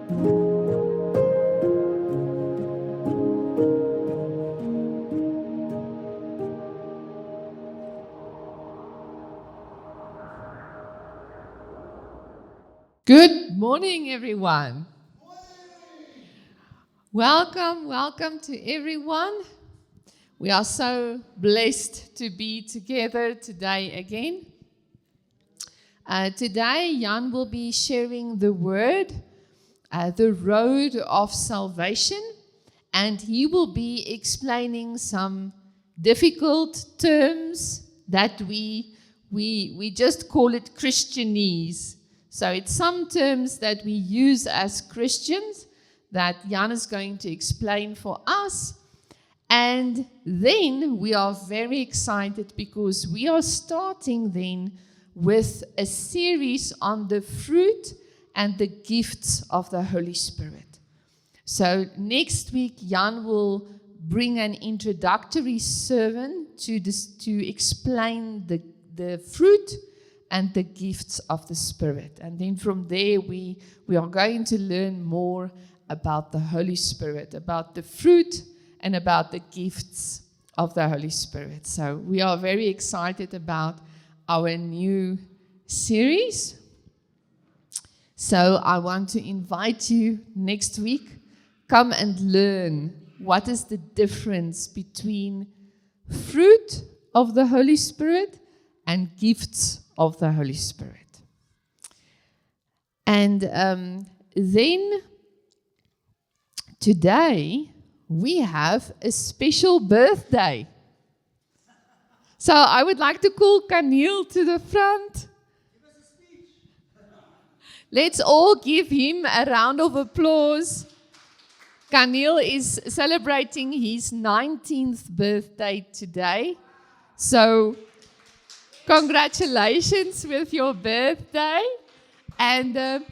Good morning, everyone. Welcome to everyone. We are so blessed to be together today again. Today, Jan will be sharing the word, the road of salvation, and he will be explaining some difficult terms that we just call it Christianese. So it's some terms that we use as Christians that Jan is going to explain for us. And then we are very excited because we are starting then with a series on the fruit and the gifts of the Holy Spirit. So next week, Jan will bring an introductory sermon to explain the fruit and the gifts of the Spirit. And then from there, we are going to learn more about the Holy Spirit, about the fruit and about the gifts of the Holy Spirit. So we are very excited about our new series. So I want to invite you next week, come and learn what is the difference between fruit of the Holy Spirit and gifts of the Holy Spirit. And then today we have a special birthday. So I would like to call Kanil to the front. Give us a speech. Let's all give him a round of applause. Kanil is celebrating his 19th birthday today. So congratulations with your birthday. And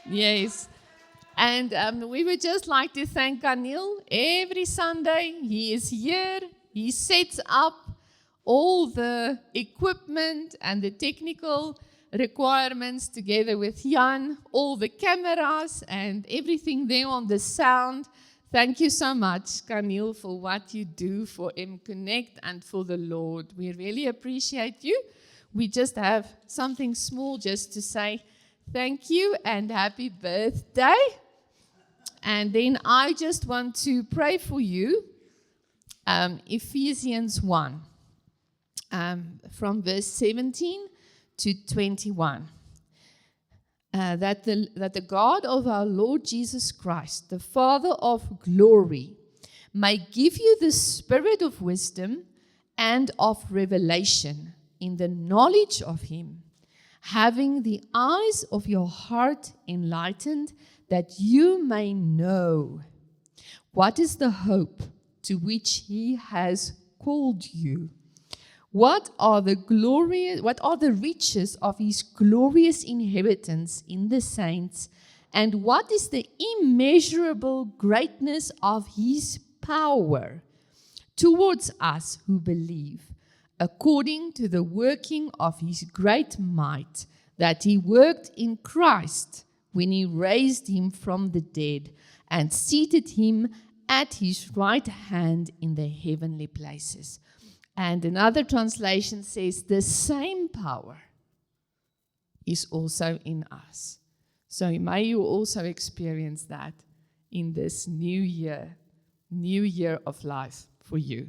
yes. And we would just like to thank Kanil. Every Sunday he is here. He sets up all the equipment and the technical requirements together with Jan, all the cameras and everything there on the sound. Thank you so much, Kanil, for what you do for M-Connect and for the Lord. We really appreciate you. We just have something small just to say thank you and happy birthday. And then I just want to pray for you. Ephesians 1, from verse 17 to 21. That the God of our Lord Jesus Christ, the Father of glory, may give you the spirit of wisdom and of revelation in the knowledge of Him, having the eyes of your heart enlightened, that you may know what is the hope to which He has called you. What are the riches of His glorious inheritance in the saints, and what is the immeasurable greatness of His power towards us who believe, according to the working of His great might that He worked in Christ when He raised Him from the dead and seated Him at His right hand in the heavenly places. And another translation says, the same power is also in us. So may you also experience that in this new year of life for you.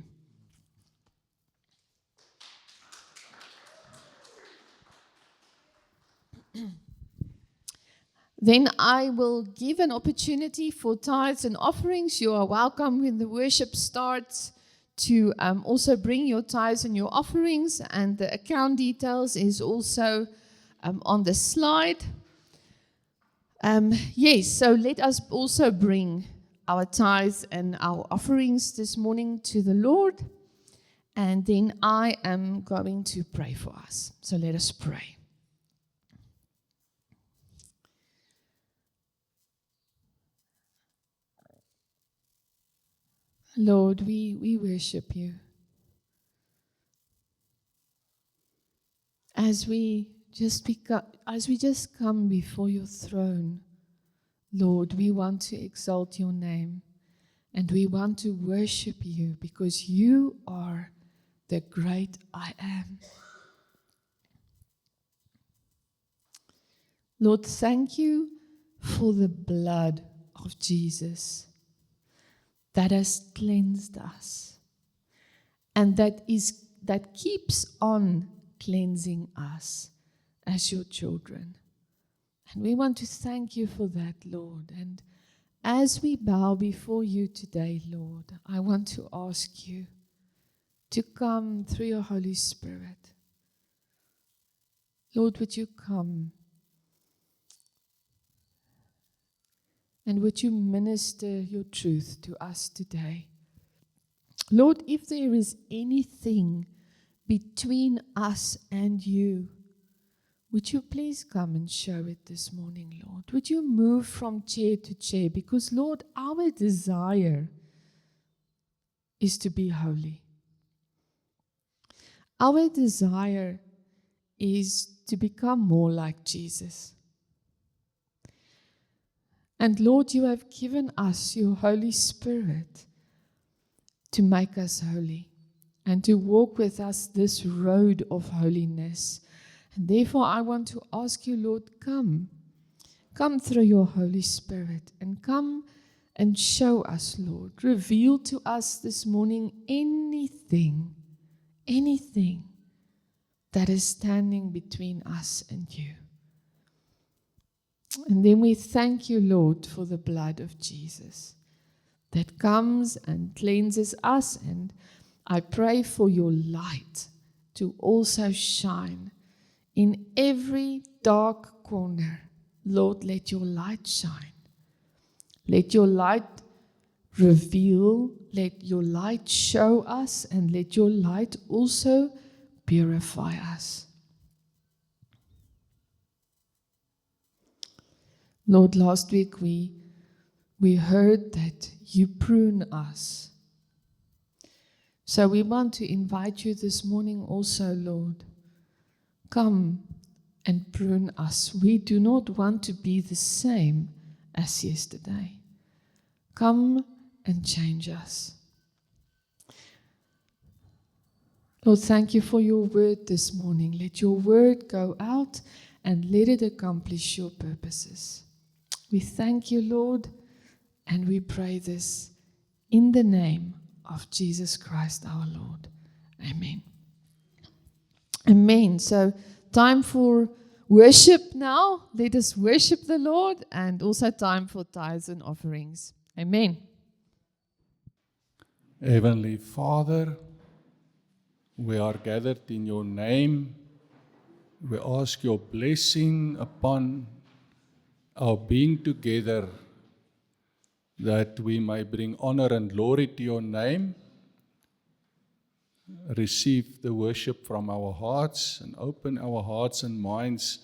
Then I will give an opportunity for tithes and offerings. You are welcome when the worship starts to also bring your tithes and your offerings, and the account details is also on the slide. Yes, so let us also bring our tithes and our offerings this morning to the Lord. And then I am going to pray for us. So let us pray. Lord, we worship you. As we just come before your throne, Lord, we want to exalt your name and we want to worship you because you are the great I am. Lord, thank you for the blood of Jesus that has cleansed us and that keeps on cleansing us as your children. And we want to thank you for that, Lord. And as we bow before you today, Lord, I want to ask you to come through your Holy Spirit. Lord, would you come and would you minister your truth to us today? Lord, if there is anything between us and you, would you please come and show it this morning, Lord? Would you move from chair to chair? Because, Lord, our desire is to be holy. Our desire is to become more like Jesus. And, Lord, you have given us your Holy Spirit to make us holy and to walk with us this road of holiness. And therefore, I want to ask you, Lord, come through your Holy Spirit and come and show us, Lord. Reveal to us this morning anything that is standing between us and you. And then we thank you, Lord, for the blood of Jesus that comes and cleanses us. And I pray for your light to also shine in every dark corner. Lord, let your light shine. Let your light reveal. Let your light show us. And let your light also purify us. Lord, last week we heard that you prune us. So we want to invite you this morning also, Lord. Come and prune us. We do not want to be the same as yesterday. Come and change us. Lord, thank you for your word this morning. Let your word go out and let it accomplish your purposes. We thank you, Lord, and we pray this in the name of Jesus Christ our Lord. Amen. Amen. So, time for worship now. Let us worship the Lord, and also time for tithes and offerings. Amen. Heavenly Father, we are gathered in your name. We ask your blessing upon our being together, that we may bring honor and glory to your name. Receive the worship from our hearts and open our hearts and minds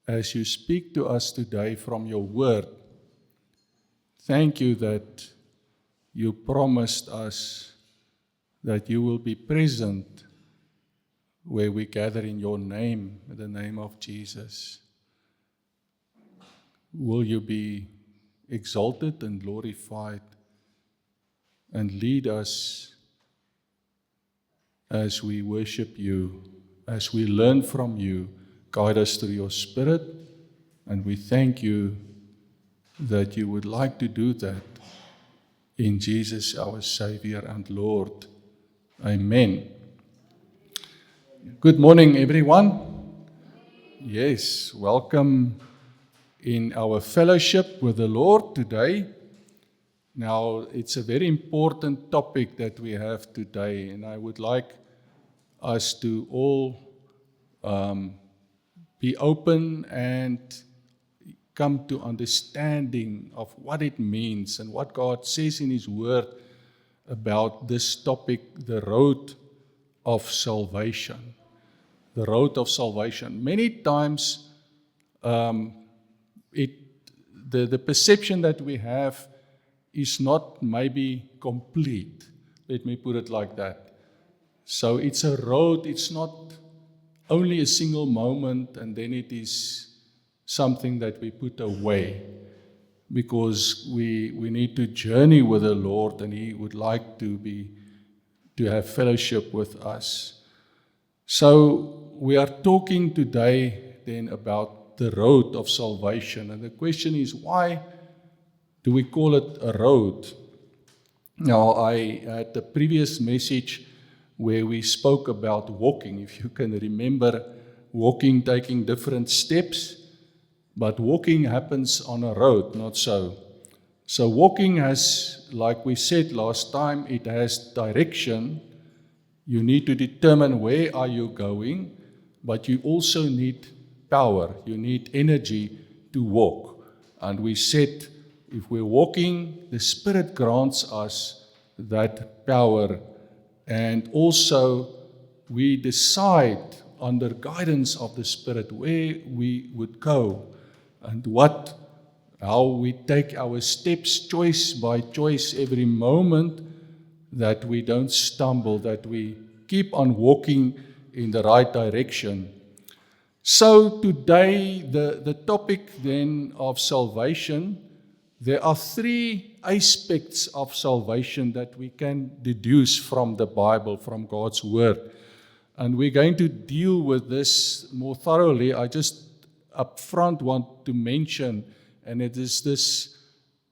as you speak to us today from your word. Thank you that you promised us that you will be present where we gather in your name, in the name of Jesus. Will you be exalted and glorified and lead us as we worship you, as we learn from you. Guide us through your Spirit, and we thank you that you would like to do that in Jesus our Savior and Lord. Amen. Good morning, everyone. Yes, welcome in our fellowship with the Lord today. Now, it's a very important topic that we have today, and I would like us to all be open and come to understanding of what it means and what God says in His Word about this topic, the road of salvation. The road of salvation. Many times, the perception that we have is not maybe complete. Let me put it like that. So it's a road, it's not only a single moment and then it is something that we put away, because we need to journey with the Lord and He would like to have fellowship with us. So we are talking today then about the road of salvation, and the question is, why do we call it a road? Now, I had the previous message where we spoke about walking, if you can remember, walking, taking different steps. But walking happens on a road, not so. So walking has, like we said last time, it has direction. You need to determine where are you going, but you also need power. You need energy to walk. And we said, if we're walking, the Spirit grants us that power. And also, we decide under guidance of the Spirit where we would go. And how we take our steps choice by choice every moment, that we don't stumble, that we keep on walking in the right direction. So today, the topic then of salvation, there are three aspects of salvation that we can deduce from the Bible, from God's Word. And we're going to deal with this more thoroughly. I just up front want to mention, and it is this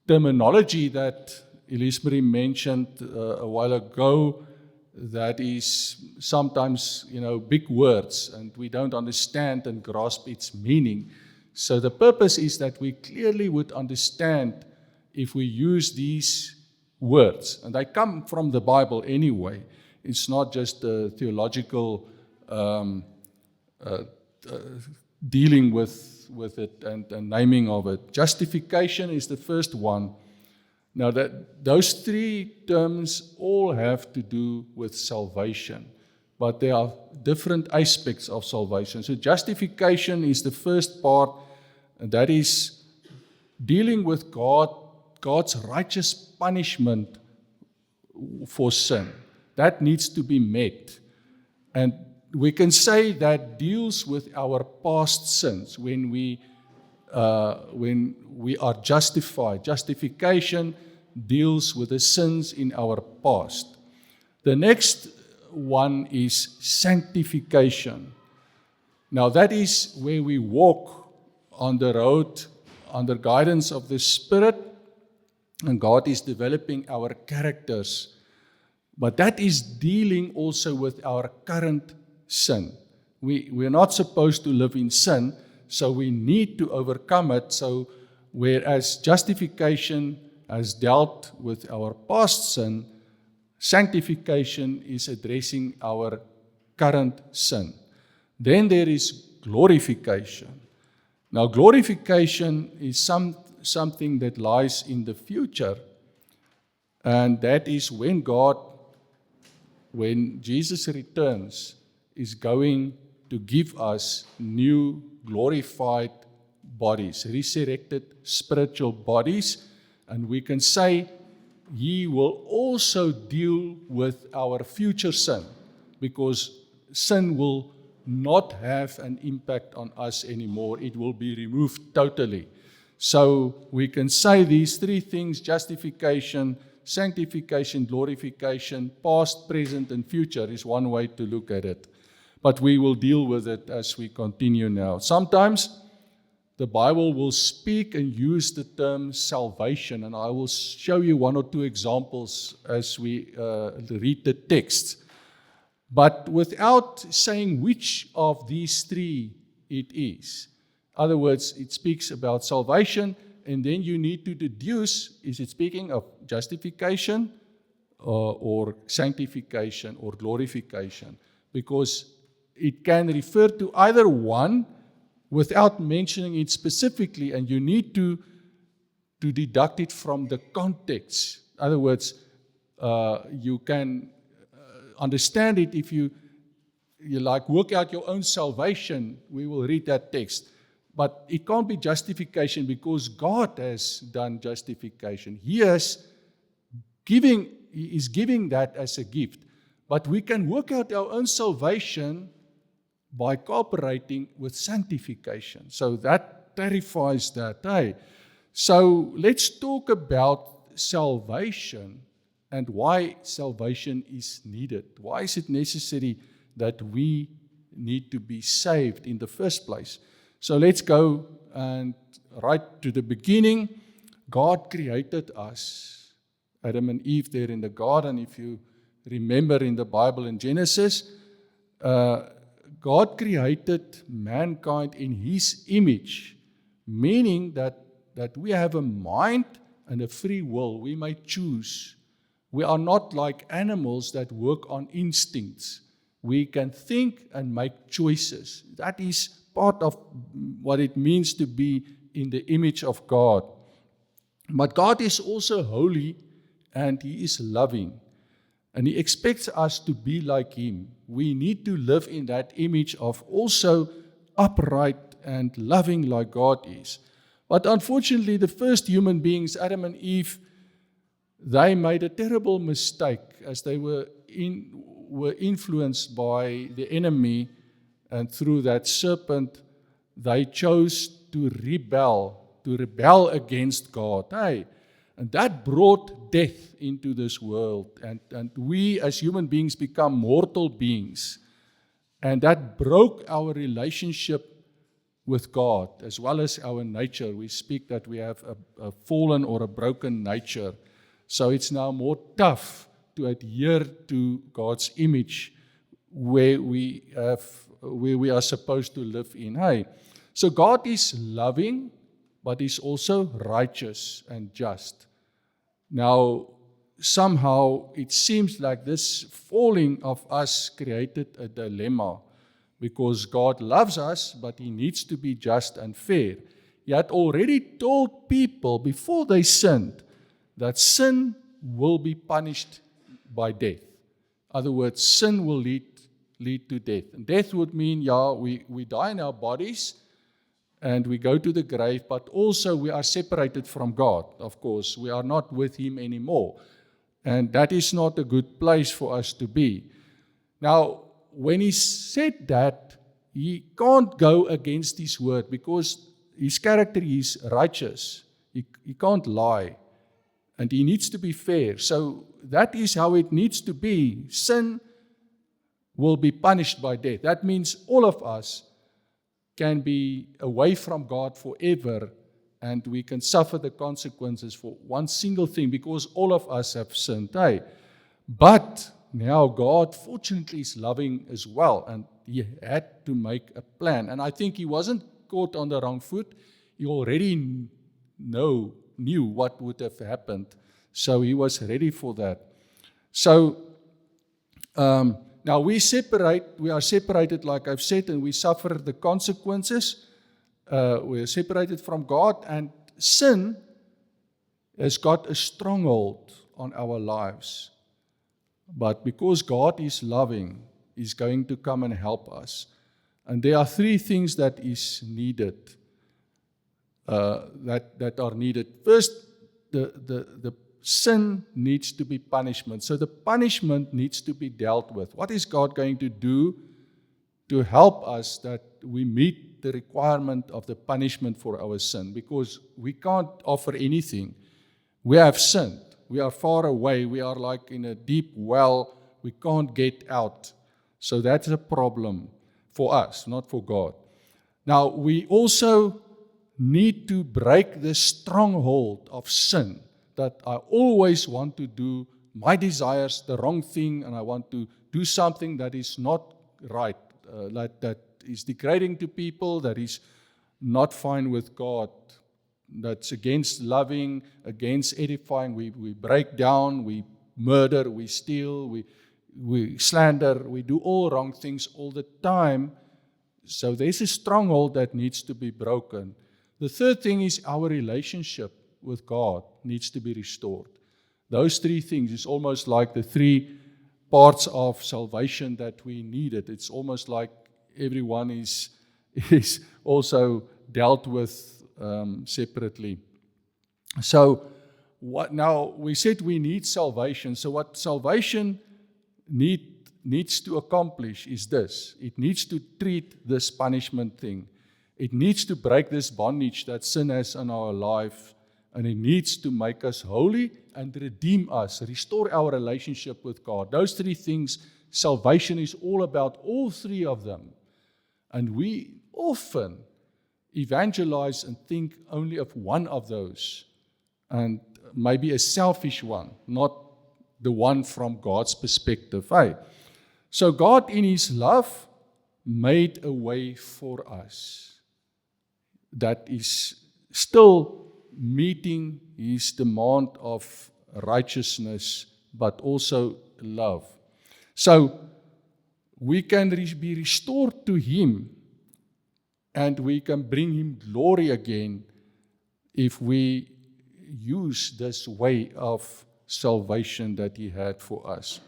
terminology that Elizabeth mentioned a while ago, that is sometimes, big words, and we don't understand and grasp its meaning. So the purpose is that we clearly would understand if we use these words, and they come from the Bible anyway. It's not just a theological dealing with it and naming of it. Justification is the first one. Now, those three terms all have to do with salvation, but there are different aspects of salvation. So justification is the first part, and that is dealing with God's righteous punishment for sin. That needs to be met. And we can say that deals with our past sins when we are justified. Justification deals with the sins in our past. The next one is sanctification. Now that is where we walk on the road under guidance of the Spirit, and God is developing our characters. But that is dealing also with our current sin. We're not supposed to live in sin, so we need to overcome it. So whereas justification has dealt with our past sin, sanctification is addressing our current sin. Then there is glorification. Now glorification is something that lies in the future, and that is when Jesus returns, is going to give us new glorified bodies, resurrected spiritual bodies, and we can say He will also deal with our future sin, because sin will not have an impact on us anymore. It will be removed totally. So we can say these three things: justification, sanctification, glorification, past, present, and future is one way to look at it. But we will deal with it as we continue now. Sometimes the Bible will speak and use the term salvation, and I will show you one or two examples as we read the text. But without saying which of these three it is. In other words, it speaks about salvation, and then you need to deduce, is it speaking of justification or sanctification or glorification? Because it can refer to either one without mentioning it specifically, and you need to deduct it from the context. In other words, you can understand it if you like work out your own salvation. We will read that text. But it can't be justification because God has done justification. He is giving that as a gift. But we can work out our own salvation by cooperating with sanctification. So that clarifies that. Hey? So let's talk about salvation and why salvation is needed. Why is it necessary that we need to be saved in the first place? So let's go and right to the beginning. God created us, Adam and Eve there in the garden. If you remember in the Bible in Genesis, God created mankind in His image, meaning that we have a mind and a free will. We may choose. We are not like animals that work on instincts. We can think and make choices. That is part of what it means to be in the image of God. But God is also holy and He is loving. And He expects us to be like Him. We need to live in that image of also upright and loving like God is. But unfortunately, the first human beings, Adam and Eve, they made a terrible mistake as they were influenced by the enemy, and through that serpent, they chose to rebel against God. Hey, and that brought death into this world. And we as human beings become mortal beings. And that broke our relationship with God as well as our nature. We speak that we have a fallen or a broken nature. So it's now more tough to adhere to God's image where we are supposed to live in. Hey, so God is loving, but He's also righteous and just. Now, somehow it seems like this falling of us created a dilemma, because God loves us, but He needs to be just and fair. He had already told people before they sinned that sin will be punished by death. In other words, sin will lead to death. And death would mean, we die in our bodies and we go to the grave, but also we are separated from God, of course. We are not with Him anymore. And that is not a good place for us to be. Now, when He said that, He can't go against His word because His character is righteous. He can't lie. And He needs to be fair. So that is how it needs to be. Sin will be punished by death. That means all of us can be away from God forever, and we can suffer the consequences for one single thing because all of us have sinned. Hey? But now God fortunately is loving as well, and He had to make a plan. And I think He wasn't caught on the wrong foot. He already knew what would have happened, so He was ready for that. So now we are separated, like I've said, and we suffer the consequences. We are separated from God, and sin has got a stronghold on our lives. But because God is loving, He's going to come and help us. And there are three things that is needed, that are needed. First, the sin needs to be punishment. So the punishment needs to be dealt with. What is God going to do to help us that we meet the requirement of the punishment for our sin? Because we can't offer anything. We have sinned. We are far away. We are like in a deep well. We can't get out. So that's a problem for us, not for God. Now, we also need to break the stronghold of sin, that I always want to do my desires, the wrong thing, and I want to do something that is not right, like that is degrading to people, that is not fine with God, that's against loving, against edifying. We break down, we murder, we steal, we slander, we do all wrong things all the time, So there's a stronghold that needs to be broken. The third thing is our relationship with God needs to be restored. Those three things is almost like the three parts of salvation that we needed. It's almost like everyone is also dealt with separately. So what now we said we need salvation. So what salvation needs to accomplish is this. It needs to treat this punishment thing. It needs to break this bondage that sin has in our life, and it needs to make us holy and redeem us, restore our relationship with God. Those three things, salvation is all about, all three of them. And we often evangelize and think only of one of those, and maybe a selfish one, not the one from God's perspective. Hey? So God in His love made a way for us that is still meeting His demand of righteousness, but also love. So we can be restored to Him, and we can bring Him glory again if we use this way of salvation that He had for us.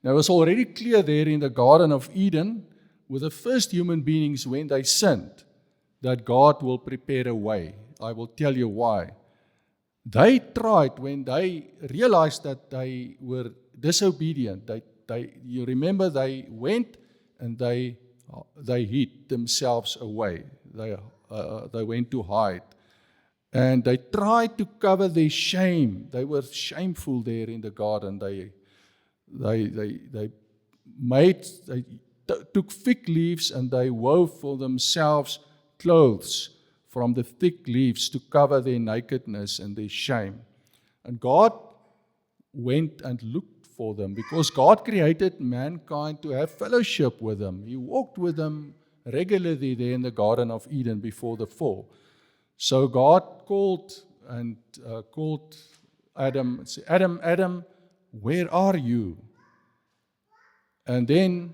Now, it was already clear there in the Garden of Eden, with the first human beings when they sinned, that God will prepare a way. I will tell you why. They tried, when they realized that they were disobedient, you remember they went and they hid themselves away. They went to hide. And they tried to cover their shame. They were shameful there in the garden. They took fig leaves and they wove for themselves clothes from the fig leaves to cover their nakedness and their shame. And God went and looked for them because God created mankind to have fellowship with them. He walked with them regularly there in the Garden of Eden before the fall. So God called Adam and said, Adam, where are you? And then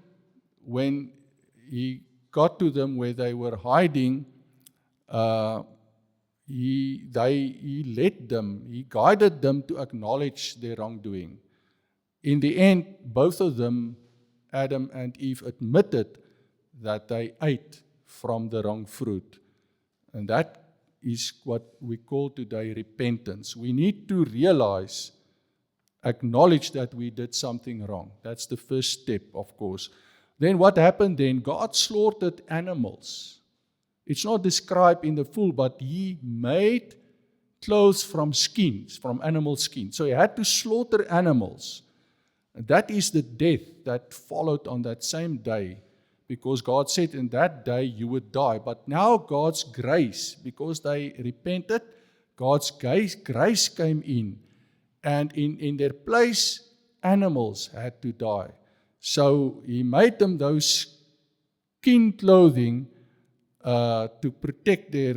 when He got to them where they were hiding, He led them, He guided them to acknowledge their wrongdoing. In the end, both of them, Adam and Eve, admitted that they ate from the wrong fruit. And that is what we call today repentance. We need to realize, acknowledge that we did something wrong. That's the first step, of course. Then what happened then? God slaughtered animals. It's not described in the full, but He made clothes from skins, from animal skin. So He had to slaughter animals. And that is the death that followed on that same day, because God said in that day you would die. But now God's grace, because they repented, God's grace came in. And in their place, animals had to die. So He made them those skin clothing to protect their,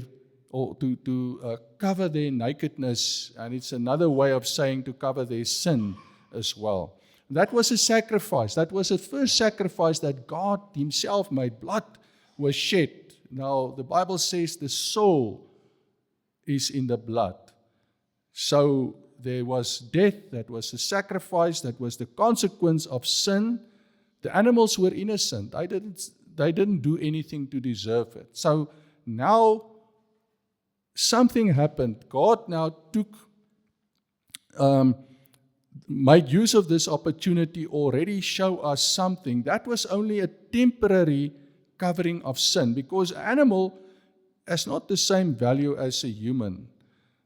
or to cover their nakedness. And it's another way of saying to cover their sin as well. That was a sacrifice. That was the first sacrifice that God Himself made. Blood was shed. Now, the Bible says the soul is in the blood. So there was death, that was a sacrifice, that was the consequence of sin. The animals were innocent. They didn't do anything to deserve it. So now something happened. God now made use of this opportunity, already show us something. That was only a temporary covering of sin, because an animal has not the same value as a human,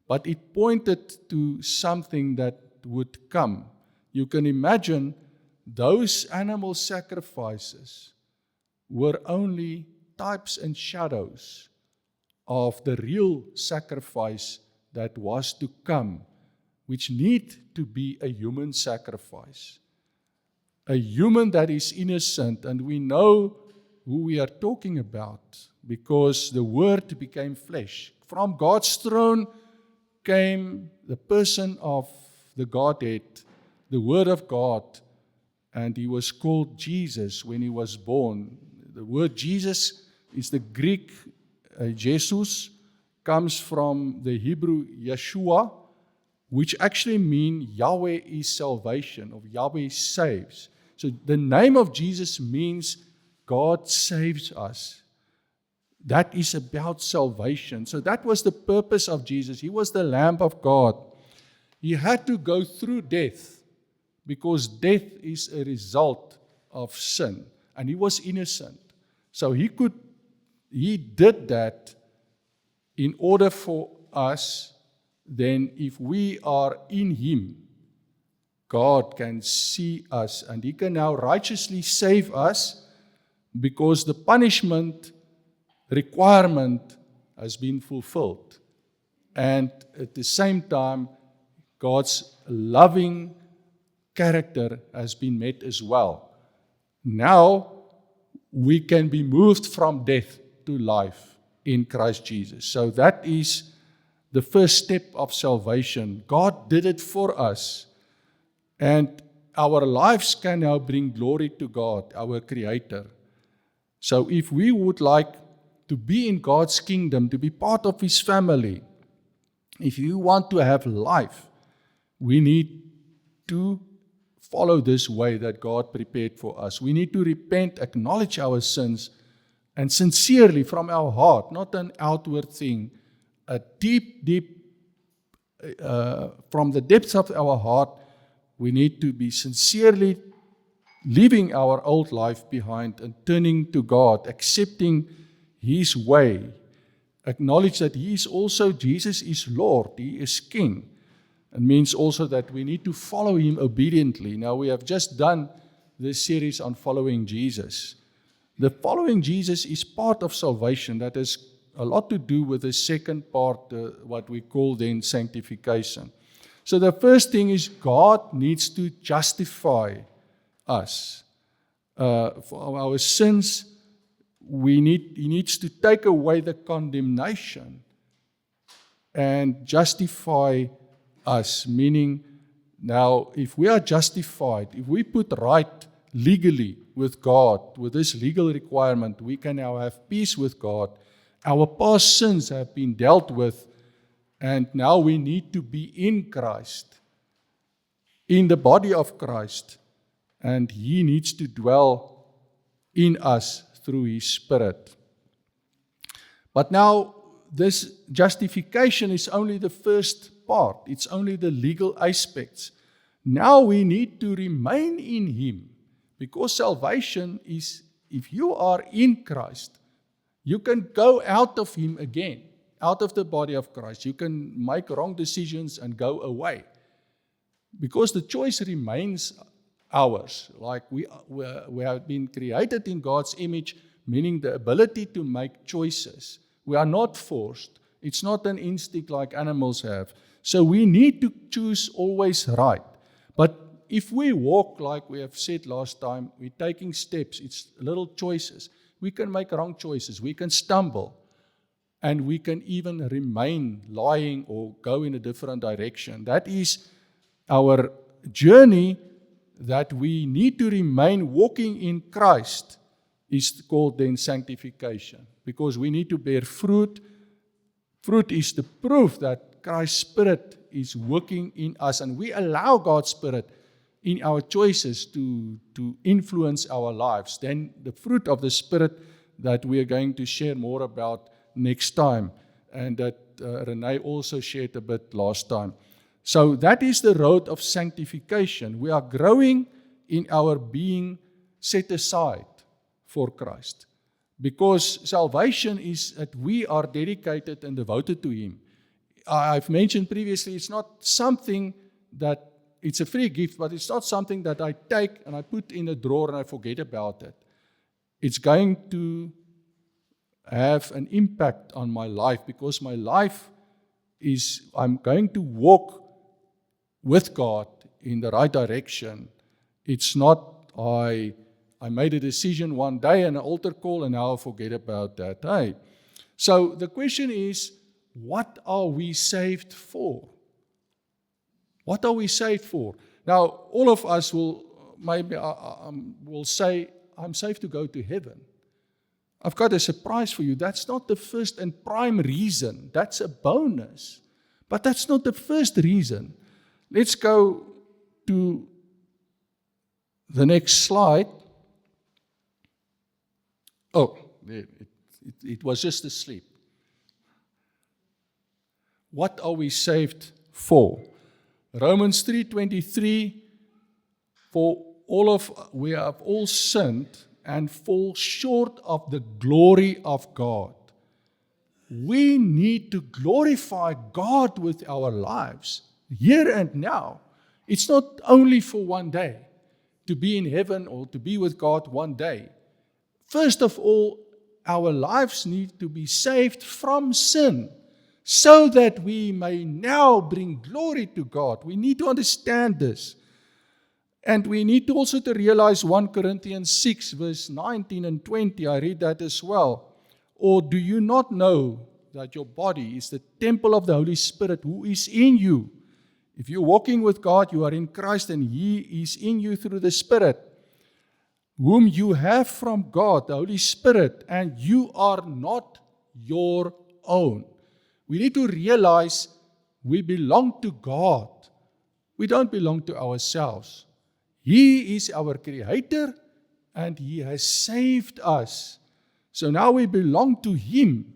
but it pointed to something that would come. You can imagine those animal sacrifices were only types and shadows of the real sacrifice that was to come, which need to be a human sacrifice. A human that is innocent, and we know who we are talking about because the Word became flesh. From God's throne came the person of the Godhead, the Word of God, and He was called Jesus when He was born. The word Jesus is the Greek Jesus, comes from the Hebrew Yeshua, which actually means Yahweh is salvation, or Yahweh saves. So the name of Jesus means God saves us. That is about salvation. So that was the purpose of Jesus. He was the Lamb of God. He had to go through death because death is a result of sin. And he was innocent. So he did that in order for us. Then if we are in him, God can see us and he can now righteously save us because the punishment requirement has been fulfilled. And at the same time, God's loving character has been met as well. Now, we can be moved from death to life in Christ Jesus. So that is the first step of salvation. God did it for us. And our lives can now bring glory to God, our Creator. So if we would like to be in God's kingdom, to be part of His family, if you want to have life, we need to follow this way that God prepared for us. We need to repent, acknowledge our sins, and sincerely from our heart, not an outward thing, a deep, from the depths of our heart, we need to be sincerely leaving our old life behind and turning to God, accepting His way. Acknowledge that He is also, Jesus is Lord, He is King. It means also that we need to follow Him obediently. Now we have just done this series on following Jesus. The following Jesus is part of salvation. That has a lot to do with the second part, what we call then sanctification. So the first thing is God needs to justify us. For our sins, He needs to take away the condemnation and justify us, meaning now if we are justified, if we put right legally with God, with this legal requirement, we can now have peace with God. Our past sins have been dealt with, and now we need to be in Christ, in the body of Christ, and He needs to dwell in us through His Spirit. But now, this justification is only the first part. It's only the legal aspects. Now we need to remain in Him, because salvation is, if you are in Christ, you can go out of Him again, out of the body of Christ. You can make wrong decisions and go away, because the choice remains ours. Like we have been created in God's image, meaning the ability to make choices. We are not forced. It's not an instinct like animals have. So we need to choose always right. But if we walk, like we have said last time, we're taking steps, it's little choices. We can make wrong choices. We can stumble. And we can even remain lying or go in a different direction. That is our journey that we need to remain walking in Christ, is called then sanctification. Because we need to bear fruit. Fruit is the proof that Christ's Spirit is working in us, and we allow God's Spirit in our choices to influence our lives. Then the fruit of the Spirit that we are going to share more about next time, and that Renee also shared a bit last time. So that is the road of sanctification. We are growing in our being set aside for Christ. Because salvation is that we are dedicated and devoted to Him. I've mentioned previously, it's not something that, it's a free gift, but it's not something that I take and I put in a drawer and I forget about it. It's going to have an impact on my life, because my life is, I'm going to walk with God in the right direction. It's not I made a decision one day and an altar call and now I forget about that. Hey. So the question is, what are we saved for? What are we saved for? Now, all of us will maybe will say, I'm saved to go to heaven. I've got a surprise for you. That's not the first and prime reason. That's a bonus. But that's not the first reason. Let's go to the next slide. Oh, it was just asleep. What are we saved for? Romans 3:23, we have all sinned and fall short of the glory of God. We need to glorify God with our lives, here and now. It's not only for one day, to be in heaven or to be with God one day. First of all, our lives need to be saved from sin, so that we may now bring glory to God. We need to understand this. And we need to also to realize 1 Corinthians 6, verse 19 and 20. I read that as well. Or do you not know that your body is the temple of the Holy Spirit who is in you? If you're walking with God, you are in Christ, and He is in you through the Spirit, whom you have from God, the Holy Spirit, and you are not your own. We need to realize we belong to God. We don't belong to ourselves. He is our Creator, and He has saved us. So now we belong to Him,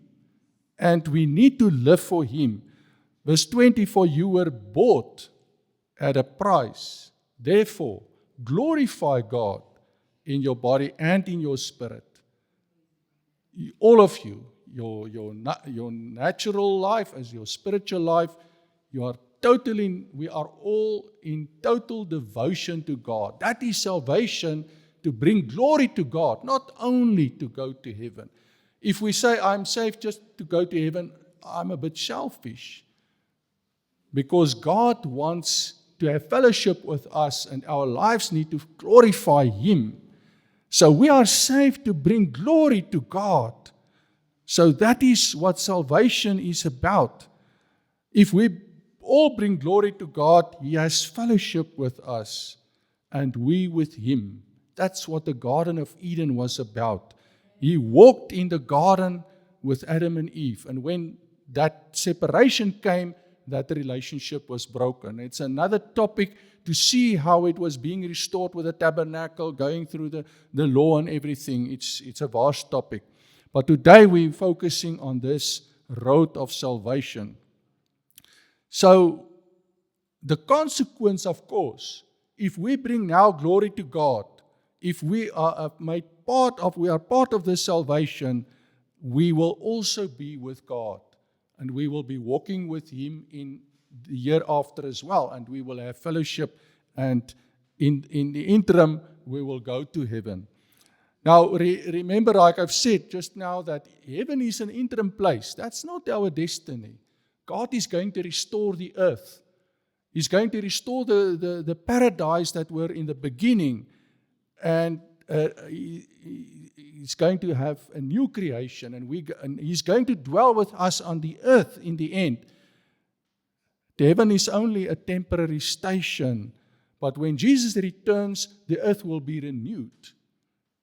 and we need to live for Him. Verse 20, for you were bought at a price. Therefore, glorify God in your body and in your spirit. All of you, your natural life as your spiritual life, we are all in total devotion to God. That is salvation, to bring glory to God, not only to go to heaven. If we say, I'm saved just to go to heaven, I'm a bit selfish. Because God wants to have fellowship with us, and our lives need to glorify Him. So we are saved to bring glory to God. So that is what salvation is about. If we all bring glory to God, He has fellowship with us, and we with Him. That's what the Garden of Eden was about. He walked in the garden with Adam and Eve, and when that separation came, that relationship was broken. It's another topic to see how it was being restored with the tabernacle, going through the law and everything. It's a vast topic. But today we're focusing on this road of salvation. So, the consequence, of course, if we bring now glory to God, if we are part of this salvation, we will also be with God. And we will be walking with Him in the year after as well. And we will have fellowship. And in the interim, we will go to heaven. Now, remember, like I've said just now, that heaven is an interim place. That's not our destiny. God is going to restore the earth. He's going to restore the paradise that were in the beginning. And He's going to have a new creation. And He's going to dwell with us on the earth in the end. The heaven is only a temporary station. But when Jesus returns, the earth will be renewed.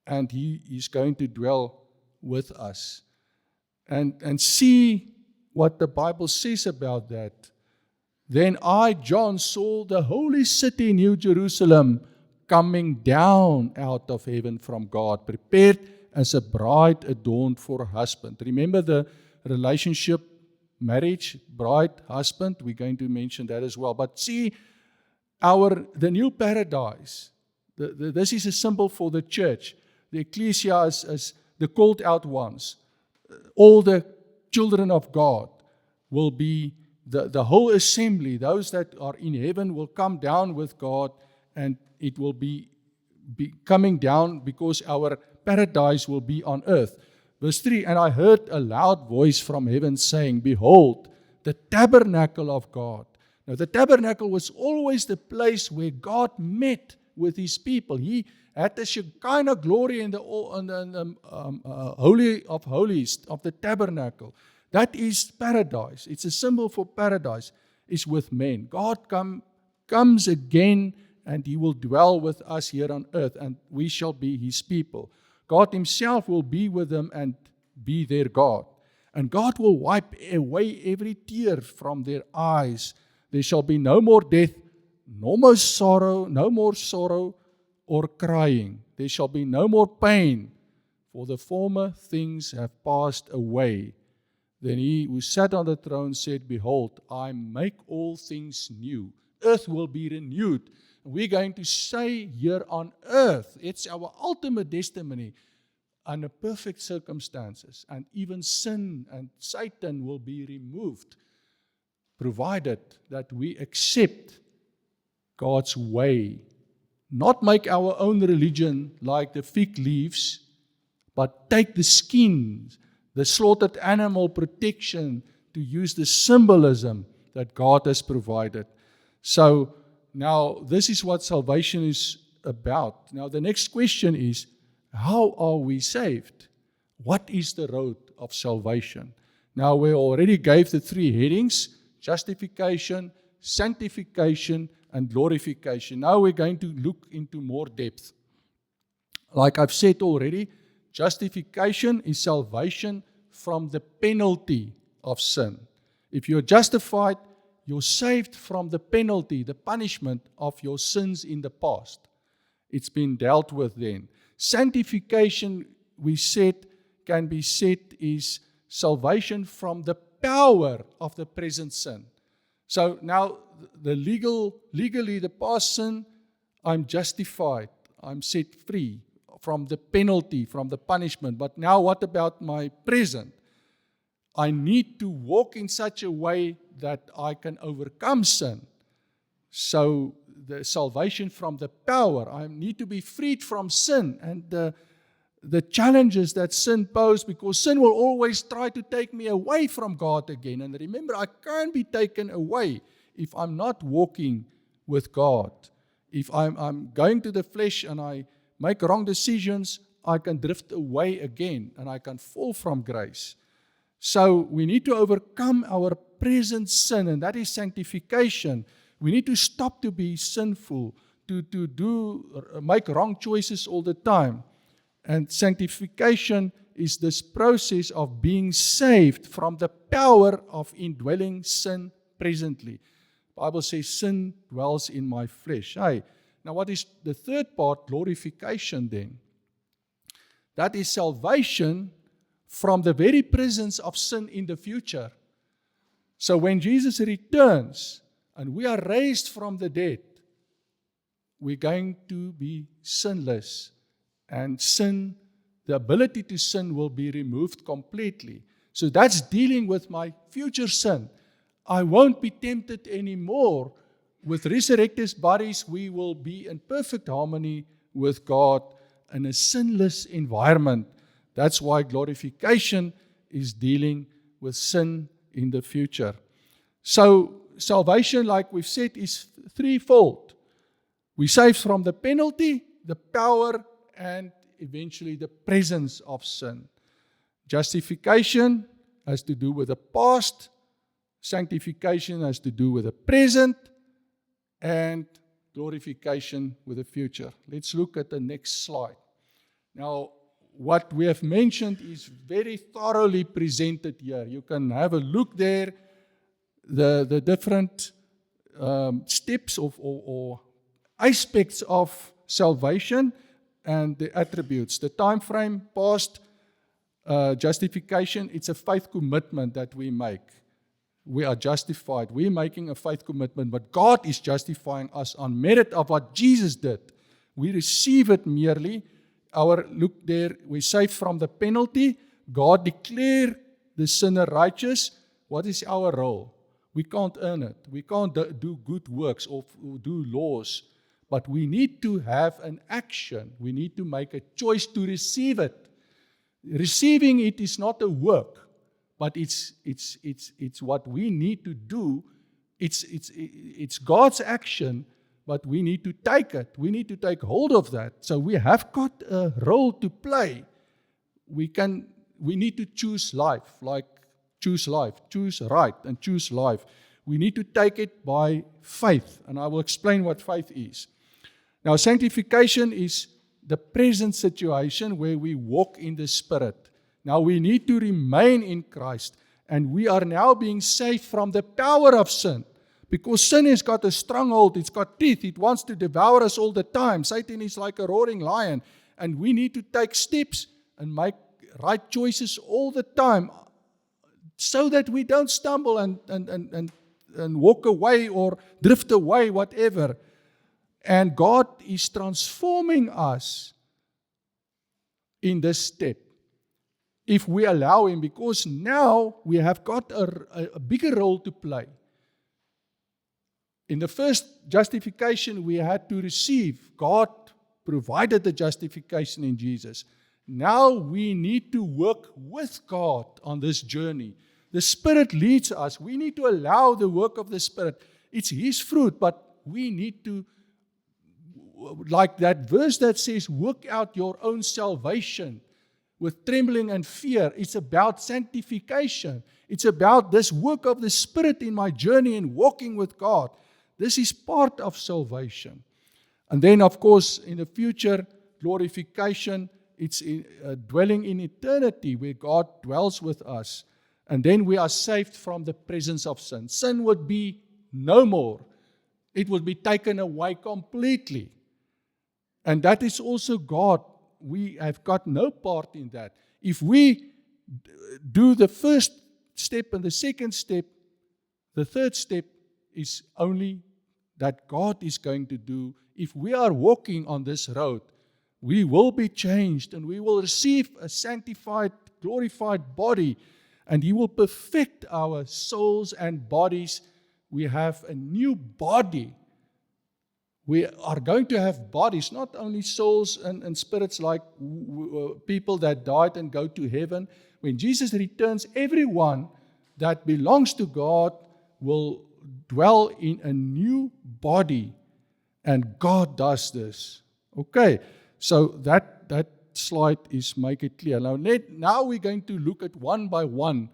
And He is going to dwell with us. And see what the Bible says about that. Then I, John, saw the holy city, New Jerusalem, coming down out of heaven from God, prepared as a bride adorned for her husband. Remember the relationship, marriage, bride, husband. We're going to mention that as well. But see, the new paradise, this is a symbol for the church. The ecclesia as the called out ones. All the children of God will be, the whole assembly, those that are in heaven will come down with God, and it will be coming down because our paradise will be on earth. Verse 3, and I heard a loud voice from heaven saying, behold, the tabernacle of God. Now the tabernacle was always the place where God met with His people. He had the Shekinah glory in the Holy of Holies of the tabernacle. That is paradise. It's a symbol for paradise. It's with men. God comes again, and He will dwell with us here on earth, and we shall be His people. God himself will be with them and be their God. And God will wipe away every tear from their eyes. There shall be no more death, no more sorrow or crying. There shall be no more pain, for the former things have passed away. Then he who sat on the throne said, Behold, I make all things new. Earth will be renewed. We're going to stay here on earth. It's our ultimate testimony under perfect circumstances. And even sin and Satan will be removed, provided that we accept God's way. Not make our own religion like the fig leaves, but take the skin, the slaughtered animal protection, to use the symbolism that God has provided. So now this is what salvation is about. Now the next question is, how are we saved? What is the road of salvation? Now we already gave the three headings: justification, sanctification, and glorification. Now we're going to look into more depth. Like I've said already, justification is salvation from the penalty of sin. If you're justified, you're saved from the penalty, the punishment of your sins in the past. It's been dealt with then. Sanctification, we said, can be said is salvation from the power of the present sin. So now the legally the past sin, I'm justified. I'm set free from the penalty, from the punishment. But now what about my present? I need to walk in such a way that I can overcome sin. So the salvation from the power, I need to be freed from sin and the challenges that sin poses, because sin will always try to take me away from God again. And remember, I can't be taken away if I'm not walking with God. If I'm going to the flesh and I make wrong decisions, I can drift away again and I can fall from grace. So we need to overcome our present sin, and that is sanctification. We need to stop to be sinful, to make wrong choices all the time. And sanctification is this process of being saved from the power of indwelling sin presently. The Bible says sin dwells in my flesh. Hey, now what is the third part? Glorification then. That is salvation from the very presence of sin in the future. So when Jesus returns and we are raised from the dead, we're going to be sinless. And sin, the ability to sin will be removed completely. So that's dealing with my future sin. I won't be tempted anymore. With resurrected bodies, we will be in perfect harmony with God in a sinless environment. That's why glorification is dealing with sin in the future. So salvation, like we've said, is threefold. We're saved from the penalty, the power, and eventually the presence of sin. Justification has to do with the past. Sanctification has to do with the present. And glorification with the future. Let's look at the next slide. Now, what we have mentioned is very thoroughly presented here. You can have a look there, the different steps or aspects of salvation and the attributes. The time frame, past, justification, it's a faith commitment that we make. We are justified. We're making a faith commitment, but God is justifying us on merit of what Jesus did. We receive it merely. Look there, we're saved from the penalty. God declared the sinner righteous. What is our role? We can't earn it. We can't do good works or do laws. But we need to have an action. We need to make a choice to receive it. Receiving it is not a work, but it's what we need to do. It's God's action, but we need to take it. We need to take hold of that. So we have got a role to play. We need to choose life, choose right and choose life. We need to take it by faith, and I will explain what faith is. Now, sanctification is the present situation where we walk in the Spirit. Now we need to remain in Christ, and we are now being saved from the power of sin. Because sin has got a stronghold, it's got teeth, it wants to devour us all the time. Satan is like a roaring lion, and we need to take steps and make right choices all the time so that we don't stumble and walk away or drift away, whatever. And God is transforming us in this step, if we allow Him, because now we have got a bigger role to play. In the first justification we had to receive, God provided the justification in Jesus. Now we need to work with God on this journey. The Spirit leads us. We need to allow the work of the Spirit. It's His fruit, but we need to, like that verse that says, work out your own salvation with trembling and fear. It's about sanctification. It's about this work of the Spirit in my journey and walking with God. This is part of salvation. And then, of course, in the future, glorification, it's dwelling in eternity where God dwells with us. And then we are saved from the presence of sin. Sin would be no more. It would be taken away completely. And that is also God. We have got no part in that. If we do the first step and the second step, the third step is only that God is going to do. If we are walking on this road, we will be changed and we will receive a sanctified, glorified body, and He will perfect our souls and bodies. We have a new body. We are going to have bodies, not only souls and spirits like people that died and go to heaven. When Jesus returns, everyone that belongs to God will dwell in a new body, and God does this. Okay, so that slide is make it clear. Now we're going to look at one by one,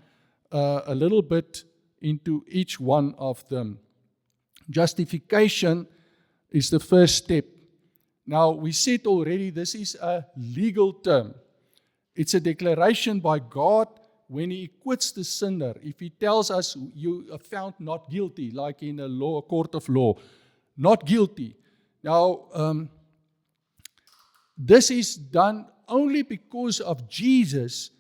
a little bit into each one of them. Justification is the first step. Now, we said already this is a legal term. It's a declaration by God when He acquits the sinner. If He tells us you are found not guilty, like in a court of law, not guilty. Now, this is done only because of Jesus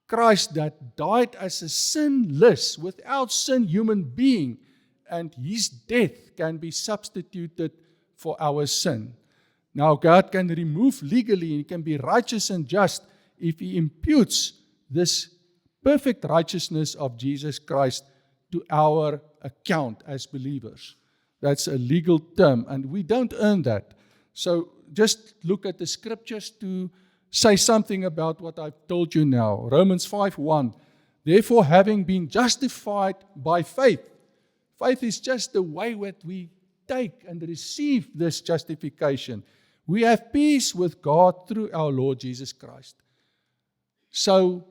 Christ that died as a sinless, without sin human being, and His death can be substituted for our sin. Now, God can remove legally, He can be righteous and just if He imputes this perfect righteousness of Jesus Christ to our account as believers. That's a legal term, and we don't earn that. So just look at the scriptures to say something about what I've told you now. Romans 5:1. Therefore, having been justified by faith. Faith is just the way that we take and receive this justification. We have peace with God through our Lord Jesus Christ. So,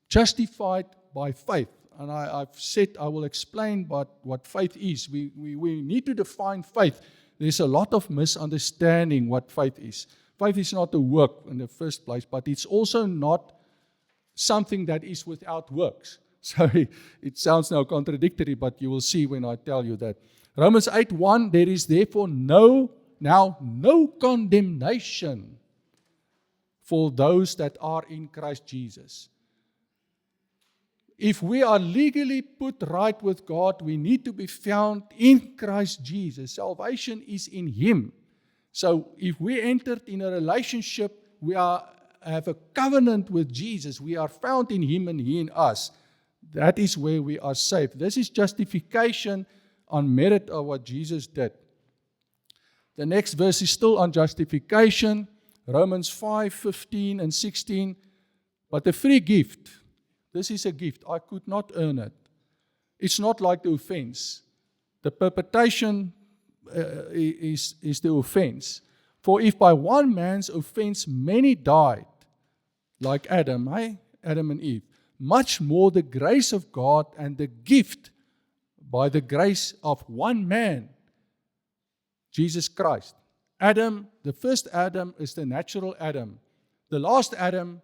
justified by faith. And I've said I will explain what faith is. We need to define faith. There's a lot of misunderstanding what faith is. Faith is not a work in the first place, but it's also not something that is without works. So it sounds now contradictory, but you will see when I tell you that. Romans 8:1, there is therefore no condemnation for those that are in Christ Jesus. If we are legally put right with God, we need to be found in Christ Jesus. Salvation is in Him. So if we entered in a relationship, we have a covenant with Jesus. We are found in Him and He in us. That is where we are saved. This is justification on merit of what Jesus did. The next verse is still on justification. Romans 5:15 and 16. But the free gift, this is a gift. I could not earn it. It's not like the offense. The perpetration is the offense. For if by one man's offense many died, like Adam and Eve, much more the grace of God and the gift by the grace of one man, Jesus Christ. Adam, the first Adam is the natural Adam. The last Adam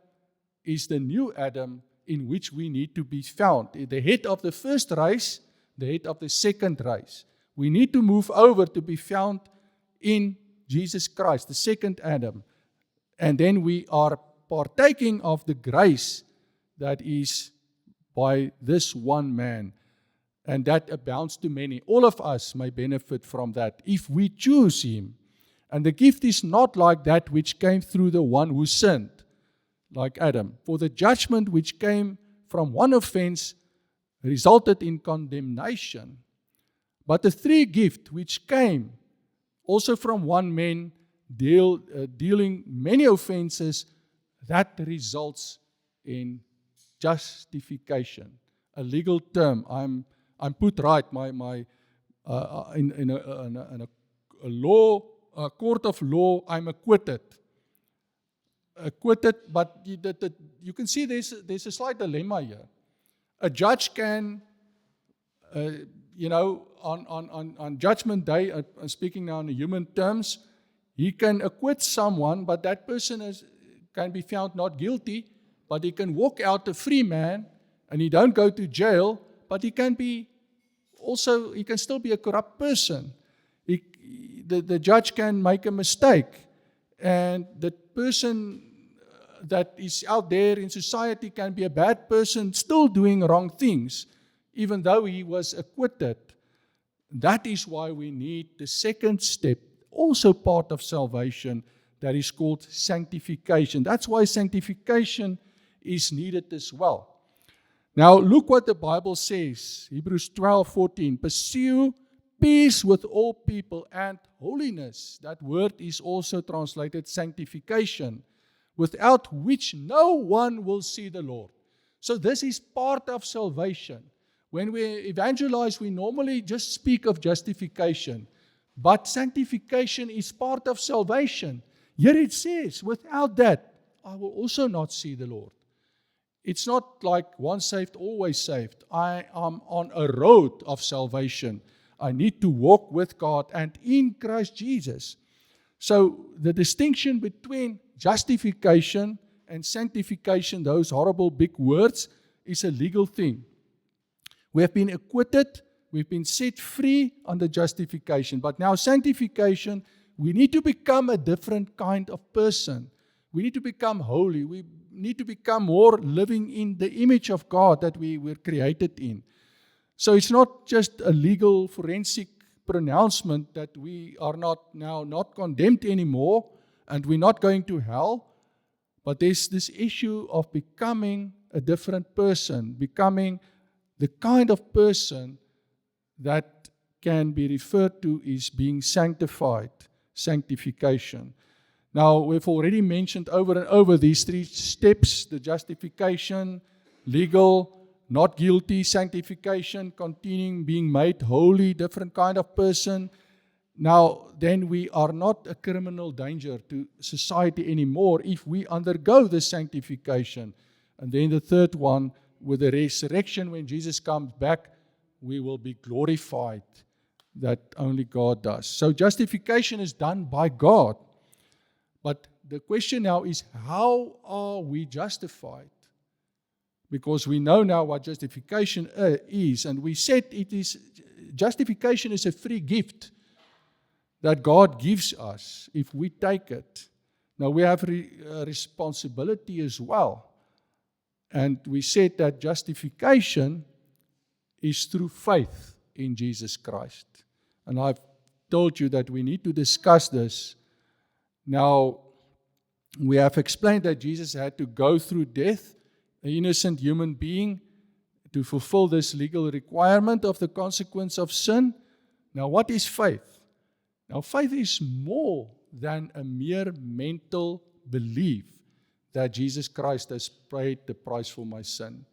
is the new Adam in which we need to be found. The head of the first race, the head of the second race. We need to move over to be found in Jesus Christ, the second Adam. And then we are partaking of the grace that is by this one man. And that abounds to many. All of us may benefit from that if we choose him. And the gift is not like that which came through the one who sinned, like Adam. For the judgment which came from one offense resulted in condemnation. But the free gift which came also from one man dealing many offenses, that results in justification. A legal term. I'm put right. In a law, a court of law, I'm acquitted. Acquitted, but you can see there's a slight dilemma here. A judge can, on Judgment Day, I'm speaking now in human terms, he can acquit someone, but that person can be found not guilty, but he can walk out a free man, and he don't go to jail, but he can still be a corrupt person. The judge can make a mistake, and the person that is out there in society can be a bad person, still doing wrong things, even though he was acquitted. That is why we need the second step, also part of salvation, that is called sanctification. That's why sanctification is needed as well. Now, look what the Bible says, Hebrews 12:14. Pursue peace with all people and holiness. That word is also translated sanctification, without which no one will see the Lord. So this is part of salvation. When we evangelize, we normally just speak of justification, but sanctification is part of salvation. Here it says, without that, I will also not see the Lord. It's not like once saved, always saved. I am on a road of salvation. I need to walk with God and in Christ Jesus. So the distinction between justification and sanctification, those horrible big words, is a legal thing. We have been acquitted, we've been set free under justification. But now sanctification, we need to become a different kind of person. We need to become holy. We need to become more living in the image of God that we were created in. So it's not just a legal forensic pronouncement that we are not condemned anymore and we're not going to hell, but there's this issue of becoming a different person, becoming the kind of person that can be referred to as being sanctified, sanctification. Now, we've already mentioned over and over these three steps, the justification, legal, not guilty, sanctification, continuing, being made holy, different kind of person. Now, then we are not a criminal danger to society anymore if we undergo the sanctification. And then the third one, with the resurrection, when Jesus comes back, we will be glorified. That only God does. So justification is done by God. But the question now is, how are we justified? Because we know now what justification is, and we said justification is a free gift that God gives us if we take it. Now we have a responsibility as well. And we said that justification is through faith in Jesus Christ. And I've told you that we need to discuss this. Now, we have explained that Jesus had to go through death, an innocent human being, to fulfill this legal requirement of the consequence of sin. Now, what is faith? Now, faith is more than a mere mental belief that Jesus Christ has paid the price for my sin.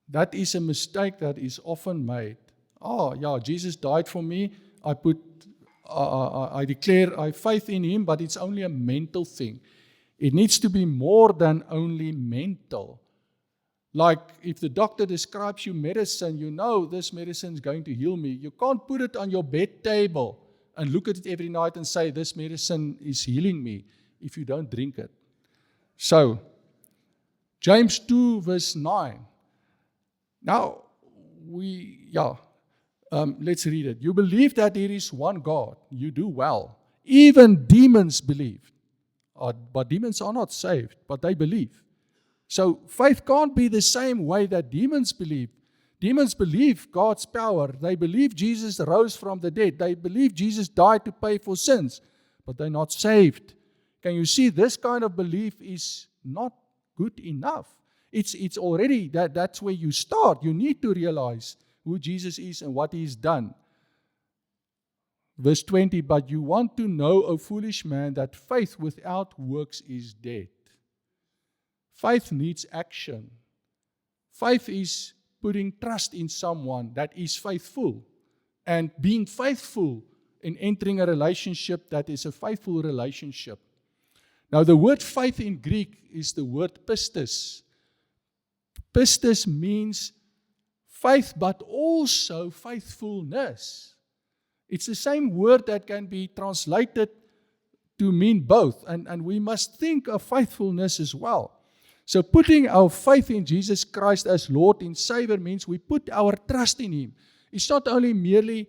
That is a mistake that is often made. Oh, yeah, Jesus died for me. I declare I have faith in Him, but it's only a mental thing. It needs to be more than only mental. Like if the doctor describes you medicine, you know this medicine is going to heal me. You can't put it on your bed table and look at it every night and say, this medicine is healing me, if you don't drink it. So, James 2 verse 9. Now, let's read it. You believe that there is one God. You do well. Even demons believe. But demons are not saved, but they believe. So faith can't be the same way that demons believe. Demons believe God's power. They believe Jesus rose from the dead. They believe Jesus died to pay for sins, but they're not saved. Can you see this kind of belief is not good enough? It's already, that's where you start. You need to realize who Jesus is and what He's done. Verse 20, but you want to know, O foolish man, that faith without works is dead. Faith needs action. Faith is putting trust in someone that is faithful and being faithful in entering a relationship that is a faithful relationship. Now, the word faith in Greek is the word pistis. Pistis means faith, but also faithfulness. It's the same word that can be translated to mean both, and we must think of faithfulness as well. So putting our faith in Jesus Christ as Lord and Savior means we put our trust in Him. It's not only merely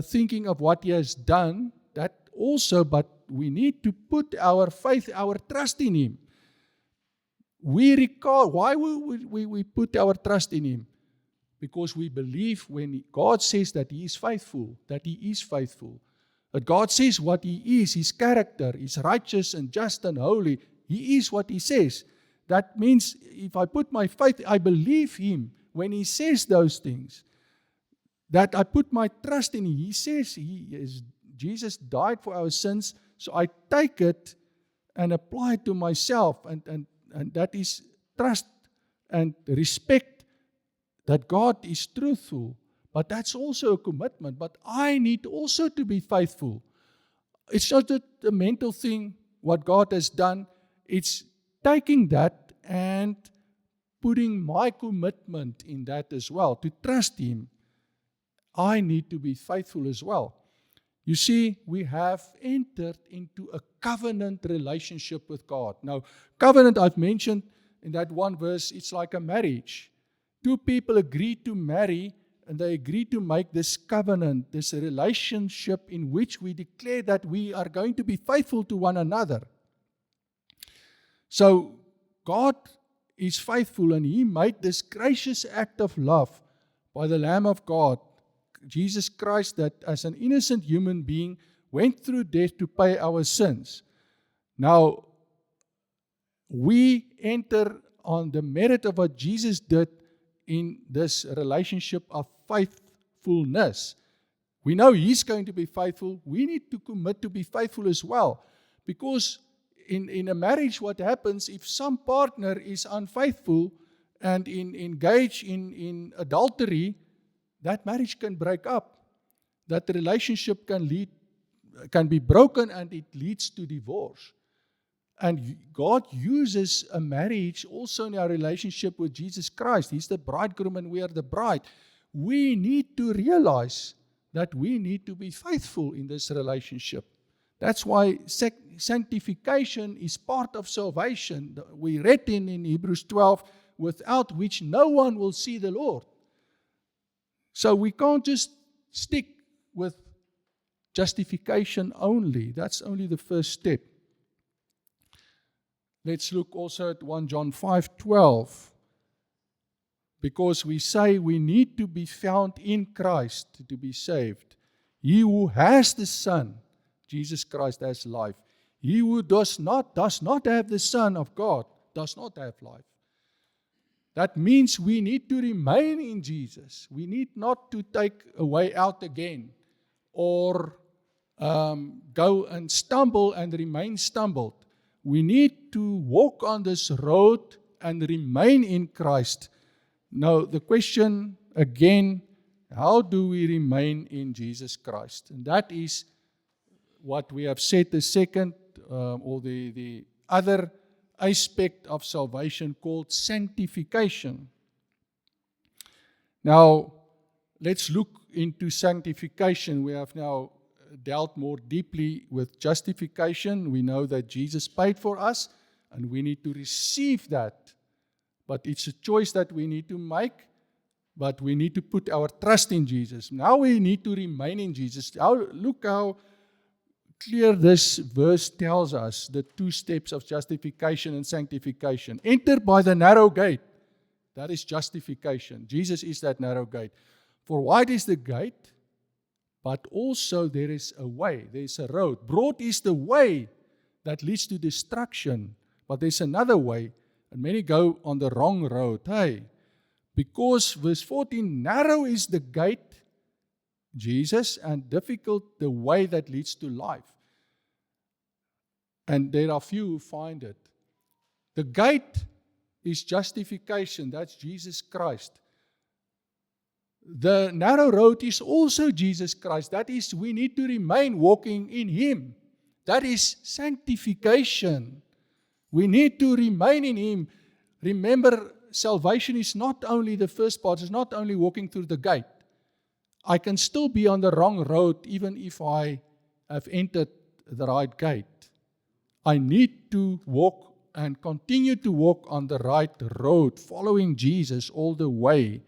thinking of what He has done, that also, but we need to put our faith, our trust in Him. We recall, why would we put our trust in Him? Because we believe when God says that He is faithful, that He is faithful. That God says what He is, His character, is righteous and just and holy. He is what He says. That means if I put my faith, I believe Him when He says those things. That I put my trust in Him. He says Jesus died for our sins, so I take it and apply it to myself. And that is trust and respect that God is truthful. But that's also a commitment. But I need also to be faithful. It's not a mental thing, what God has done. It's taking that and putting my commitment in that as well, to trust Him. I need to be faithful as well. You see, we have entered into a covenant relationship with God. Now, covenant, I've mentioned in that one verse, it's like a marriage. Two people agree to marry, and they agree to make this covenant, this relationship in which we declare that we are going to be faithful to one another. So, God is faithful, and He made this gracious act of love by the Lamb of God, Jesus Christ, that as an innocent human being went through death to pay our sins. Now, we enter on the merit of what Jesus did in this relationship of faithfulness. We know He's going to be faithful. We need to commit to be faithful as well. Because in a marriage, what happens if some partner is unfaithful and engaged in adultery, that marriage can break up. That relationship can be broken, and it leads to divorce. And God uses a marriage also in our relationship with Jesus Christ. He's the bridegroom and we are the bride. We need to realize that we need to be faithful in this relationship. That's why sanctification is part of salvation. We read in Hebrews 12, without which no one will see the Lord. So we can't just stick with justification only. That's only the first step. Let's look also at 1 John 5:12. Because we say we need to be found in Christ to be saved. He who has the Son, Jesus Christ, has life. He who does not have the Son of God does not have life. That means we need to remain in Jesus. We need not to take a way out again or go and stumble and remain stumbled. We need to walk on this road and remain in Christ. Now, the question again, how do we remain in Jesus Christ? And that is what we have said, the second or the other aspect of salvation called sanctification. Now, let's look into sanctification. We have now dealt more deeply with justification. We know that Jesus paid for us, and we need to receive that. But it's a choice that we need to make, but we need to put our trust in Jesus. Now we need to remain in Jesus. Look how clear this verse tells us, the 2 steps of justification and sanctification. Enter by the narrow gate. That is justification. Jesus is that narrow gate. For wide is the gate, but also there is a way, there is a road. Broad is the way that leads to destruction, but there's another way, and many go on the wrong road. Hey, because verse 14, narrow is the gate, Jesus, and difficult the way that leads to life. And there are few who find it. The gate is justification, that's Jesus Christ. The narrow road is also Jesus Christ. That is, we need to remain walking in Him. That is sanctification. We need to remain in Him. Remember, salvation is not only the first part, it's not only walking through the gate. I can still be on the wrong road even if I have entered the right gate. I need to walk and continue to walk on the right road, following Jesus all the way.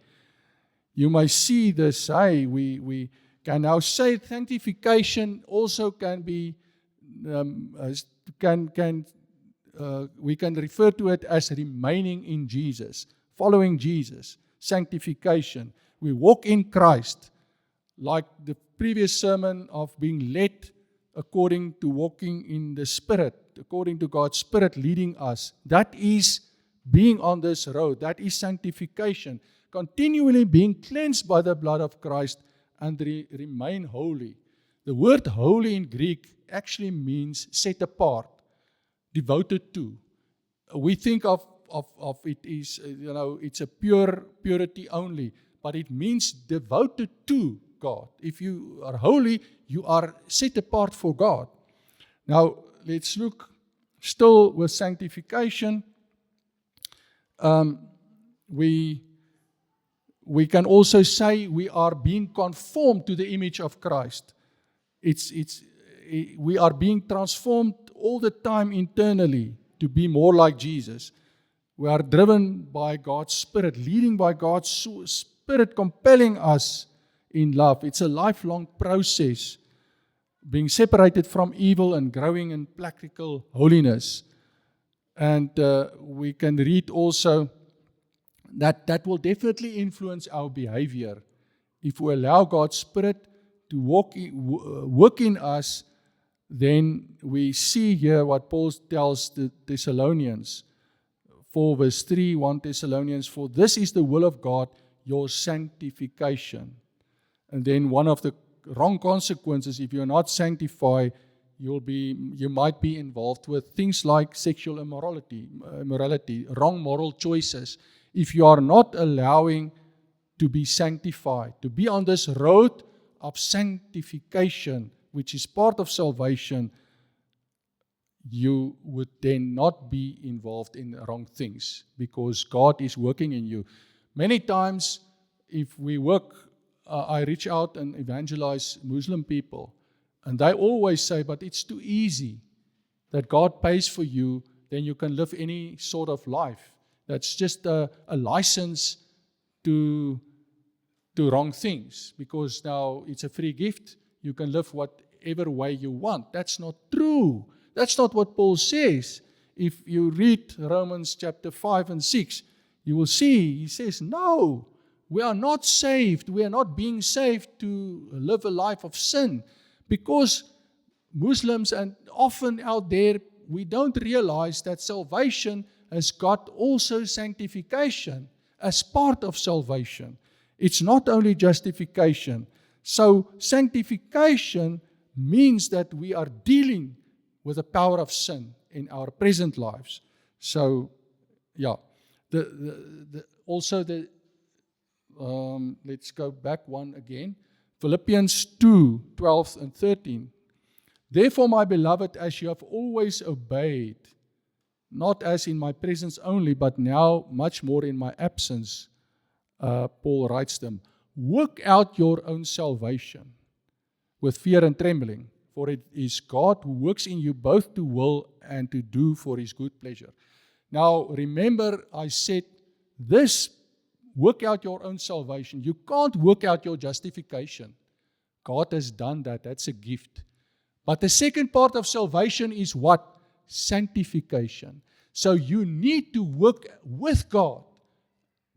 You may see this, we can now say sanctification also can be, we can refer to it as remaining in Jesus, following Jesus, sanctification. We walk in Christ, like the previous sermon of being led according to walking in the Spirit, according to God's Spirit leading us. That is being on this road. That is sanctification. Continually being cleansed by the blood of Christ and remain holy. The word holy in Greek actually means set apart, devoted to. We think of it is, it's a purity only, but it means devoted to God. If you are holy, you are set apart for God. Now, let's look still with sanctification. We can also say we are being conformed to the image of Christ. We are being transformed all the time internally to be more like Jesus. We are driven by God's Spirit, leading by God's Spirit, compelling us in love. It's a lifelong process, being separated from evil and growing in practical holiness. And we can read also that will definitely influence our behavior. If we allow God's Spirit to work in us, then we see here what Paul tells the Thessalonians. 4 verse 3, 1 Thessalonians, for this is the will of God, your sanctification. And then one of the wrong consequences, if you're not sanctified, you might be involved with things like sexual immorality, wrong moral choices. If you are not allowing to be sanctified, to be on this road of sanctification, which is part of salvation, you would then not be involved in wrong things because God is working in you. Many times, if we work, I reach out and evangelize Muslim people, and they always say, but it's too easy that God pays for you, then you can live any sort of life. That's just a license to wrong things, because now it's a free gift. You can live whatever way you want. That's not true. That's not what Paul says. If you read Romans chapter 5 and 6, you will see, he says, no, we are not saved. We are not being saved to live a life of sin. Because Muslims, and often out there, we don't realize that salvation has got also sanctification as part of salvation. It's not only justification. So sanctification means that we are dealing with the power of sin in our present lives. So, yeah. Let's go back one again. Philippians 2, 12 and 13. Therefore, my beloved, as you have always obeyed, not as in my presence only, but now much more in my absence, Paul writes them, work out your own salvation. with fear and trembling. For it is God who works in you both to will and to do for His good pleasure. Now, remember I said this, work out your own salvation. You can't work out your justification. God has done that. That's a gift. But the second part of salvation is what? Sanctification. So you need to work with God,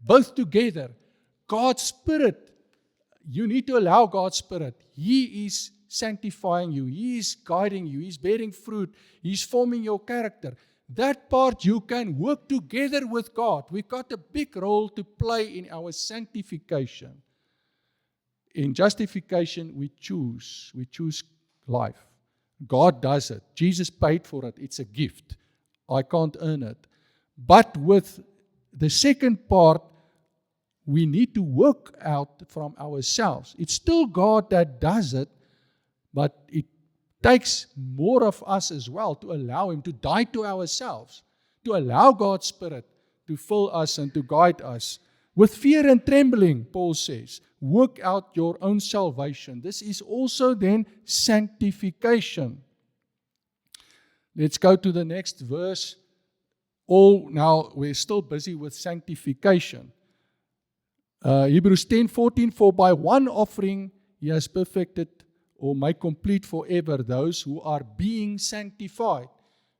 both together. God's Spirit, you need to allow God's Spirit. He is sanctifying you. He is guiding you. He's bearing fruit. He's forming your character. That part you can work together with God. We've got a big role to play in our sanctification. In justification, we choose life. God does it. Jesus paid for it. It's a gift. I can't earn it. But with the second part, we need to work out from ourselves. It's still God that does it, but it takes more of us as well to allow Him to die to ourselves, to allow God's Spirit to fill us and to guide us. With fear and trembling, Paul says, work out your own salvation. This is also then sanctification. Let's go to the next verse. Now we're still busy with sanctification. Hebrews 10:14, for by one offering He has perfected or made complete forever those who are being sanctified.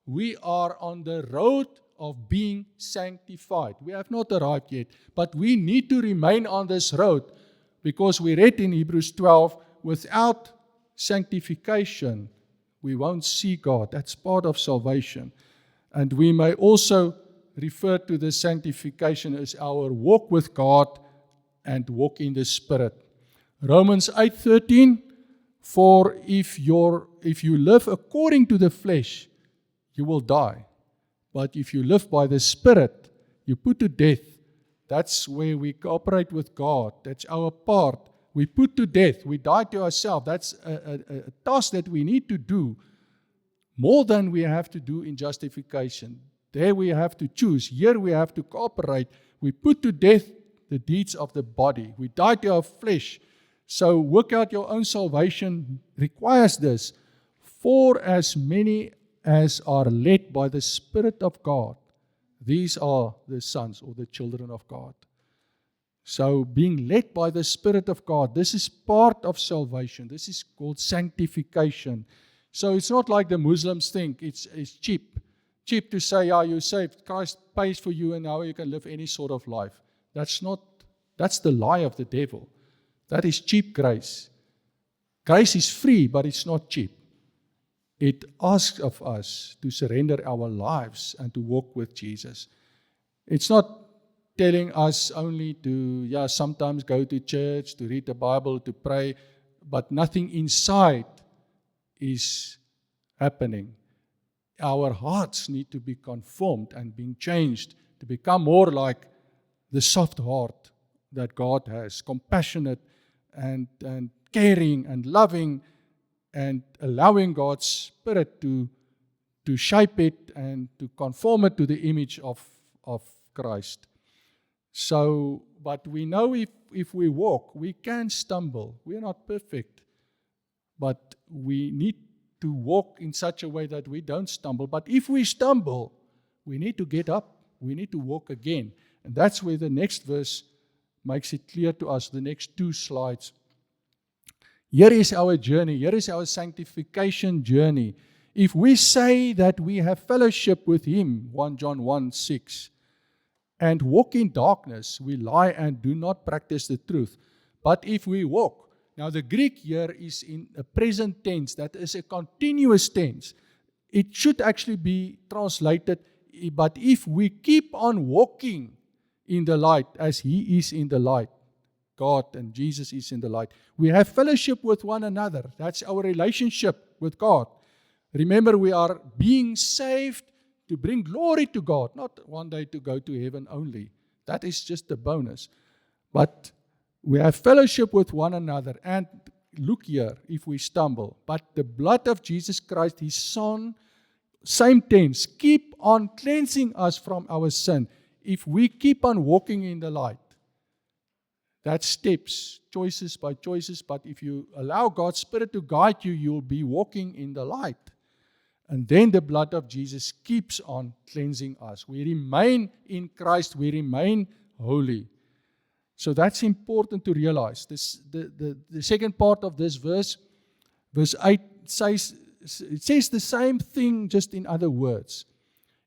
We are on the road of being sanctified. We have not arrived yet, but we need to remain on this road because we read in Hebrews 12, without sanctification, we won't see God. That's part of salvation. And we may also refer to the sanctification as our walk with God and walk in the Spirit. Romans 8:13, for if you live according to the flesh, you will die. But if you live by the Spirit, you put to death. That's where we cooperate with God. That's our part. We put to death. We die to ourselves. That's a task that we need to do more than we have to do in justification. There we have to choose. Here we have to cooperate. We put to death the deeds of the body. We die to our flesh. So work out your own salvation requires this. For as many as are led by the Spirit of God, these are the sons or the children of God. So being led by the Spirit of God, this is part of salvation. This is called sanctification. So it's not like the Muslims think it's cheap. Cheap to say, you're saved, Christ pays for you and now you can live any sort of life. That's the lie of the devil. That is cheap grace. Grace is free, but it's not cheap. It asks of us to surrender our lives and to walk with Jesus. It's not telling us only to, sometimes go to church, to read the Bible, to pray, but nothing inside is happening. Our hearts need to be conformed and being changed to become more like the soft heart that God has, compassionate and caring and loving, and allowing God's Spirit to shape it and to conform it to the image of Christ. So, but we know if we walk, we can stumble. We are not perfect, but we need to walk in such a way that we don't stumble. But if we stumble, we need to get up. We need to walk again. And that's where the next verse makes it clear to us, the next two slides. Here is our journey. Here is our sanctification journey. If we say that we have fellowship with Him, 1 John 1:6, and walk in darkness, we lie and do not practice the truth. But if we walk, now the Greek here is in a present tense, that is a continuous tense. It should actually be translated, but if we keep on walking in the light as He is in the light, God and Jesus is in the light, we have fellowship with one another. That's our relationship with God. Remember, we are being saved to bring glory to God, not one day to go to heaven only. That is just a bonus. But we have fellowship with one another. And look here, if we stumble. But the blood of Jesus Christ, His Son, same tense, keep on cleansing us from our sin. If we keep on walking in the light, That's steps, choices by choices. But if you allow God's Spirit to guide you, you'll be walking in the light. And then the blood of Jesus keeps on cleansing us. We remain in Christ. We remain holy. So that's important to realize. The second part of this verse 8, it says the same thing, just in other words.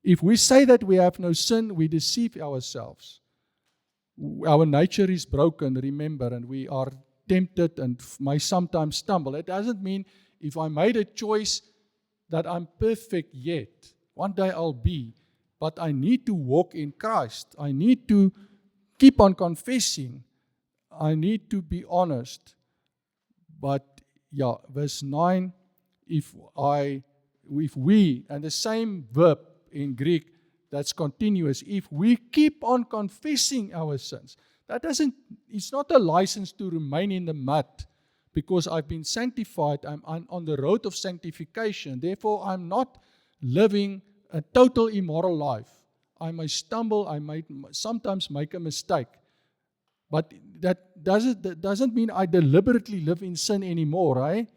If we say that we have no sin, we deceive ourselves. Our nature is broken, remember, and we are tempted and may sometimes stumble. It doesn't mean if I made a choice that I'm perfect yet. One day I'll be. But I need to walk in Christ. I need to keep on confessing. I need to be honest. But yeah, verse 9, if we, and the same verb in Greek, that's continuous. If we keep on confessing our sins, it's not a license to remain in the mud because I've been sanctified. I'm on the road of sanctification. Therefore, I'm not living a total immoral life. I may stumble. I might sometimes make a mistake. But that doesn't mean I deliberately live in sin anymore, right?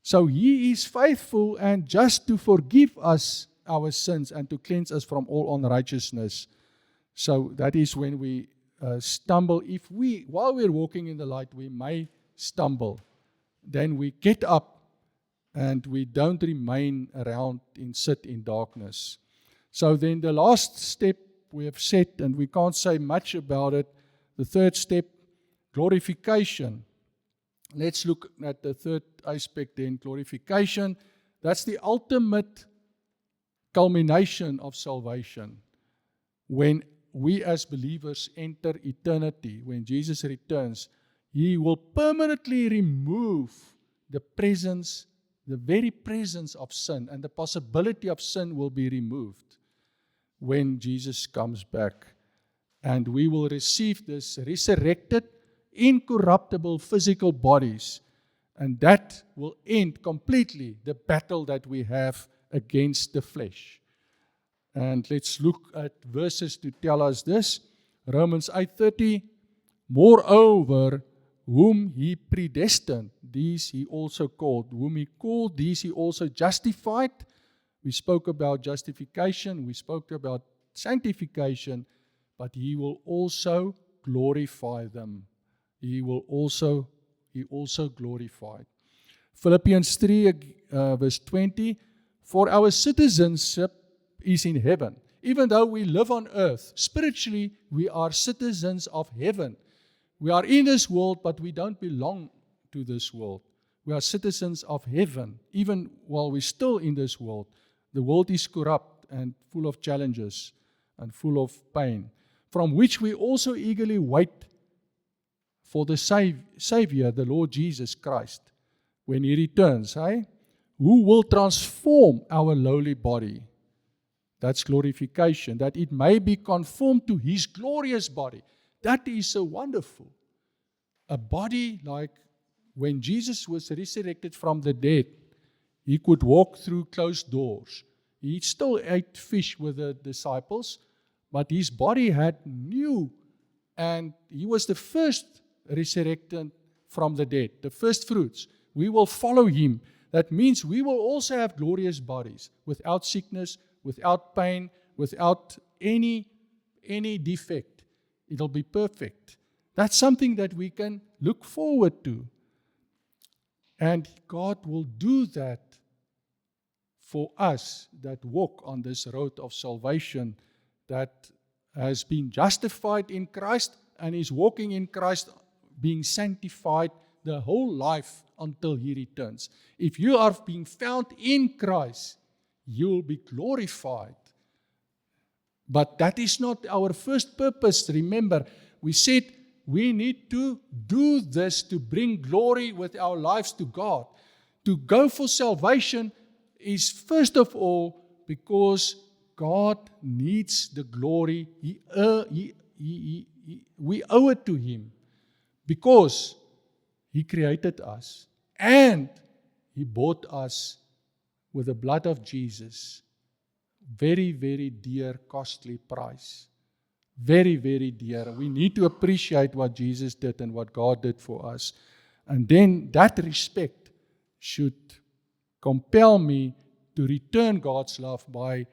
So He is faithful and just to forgive us our sins and to cleanse us from all unrighteousness. So that is when we stumble. While we're walking in the light, we may stumble. Then we get up and we don't remain around and sit in darkness. So then the last step we have set, and we can't say much about it, the third step, glorification. Let's look at the third aspect then, glorification. That's the ultimate culmination of salvation. When we as believers enter eternity, when Jesus returns, He will permanently remove the very presence of sin, and the possibility of sin will be removed when Jesus comes back. And we will receive this resurrected, incorruptible physical bodies. And that will end completely the battle that we have against the flesh. And let's look at verses to tell us this. Romans 8:30, moreover, whom He predestined, these He also called. Whom He called, these He also justified. We spoke about justification, we spoke about sanctification, but He will also glorify them. He also glorified. Philippians 3, verse 20, for our citizenship is in heaven. Even though we live on earth, spiritually we are citizens of heaven. We are in this world, but we don't belong to this world. We are citizens of heaven, even while we're still in this world. The world is corrupt and full of challenges and full of pain, from which we also eagerly wait for the Savior, the Lord Jesus Christ, when He returns, who will transform our lowly body. That's glorification, that it may be conformed to His glorious body. That is so wonderful. A body like when Jesus was resurrected from the dead, He could walk through closed doors. He still ate fish with the disciples, but His body had new, and He was the first resurrected from the dead, the first fruits. We will follow Him. That means we will also have glorious bodies, without sickness, without pain, without any defect. It'll be perfect. That's something that we can look forward to. And God will do that for us that walk on this road of salvation, that has been justified in Christ and is walking in Christ, being sanctified the whole life until He returns. If you are being found in Christ, you will be glorified. But that is not our first purpose. Remember, we said we need to do this to bring glory with our lives to God. To go for salvation is first of all because God needs the glory. We owe it to Him because He created us and He bought us with the blood of Jesus. Very, very dear, costly price. very, very dear. We need to appreciate what Jesus did and what God did for us. And then that respect should compel me to return God's love by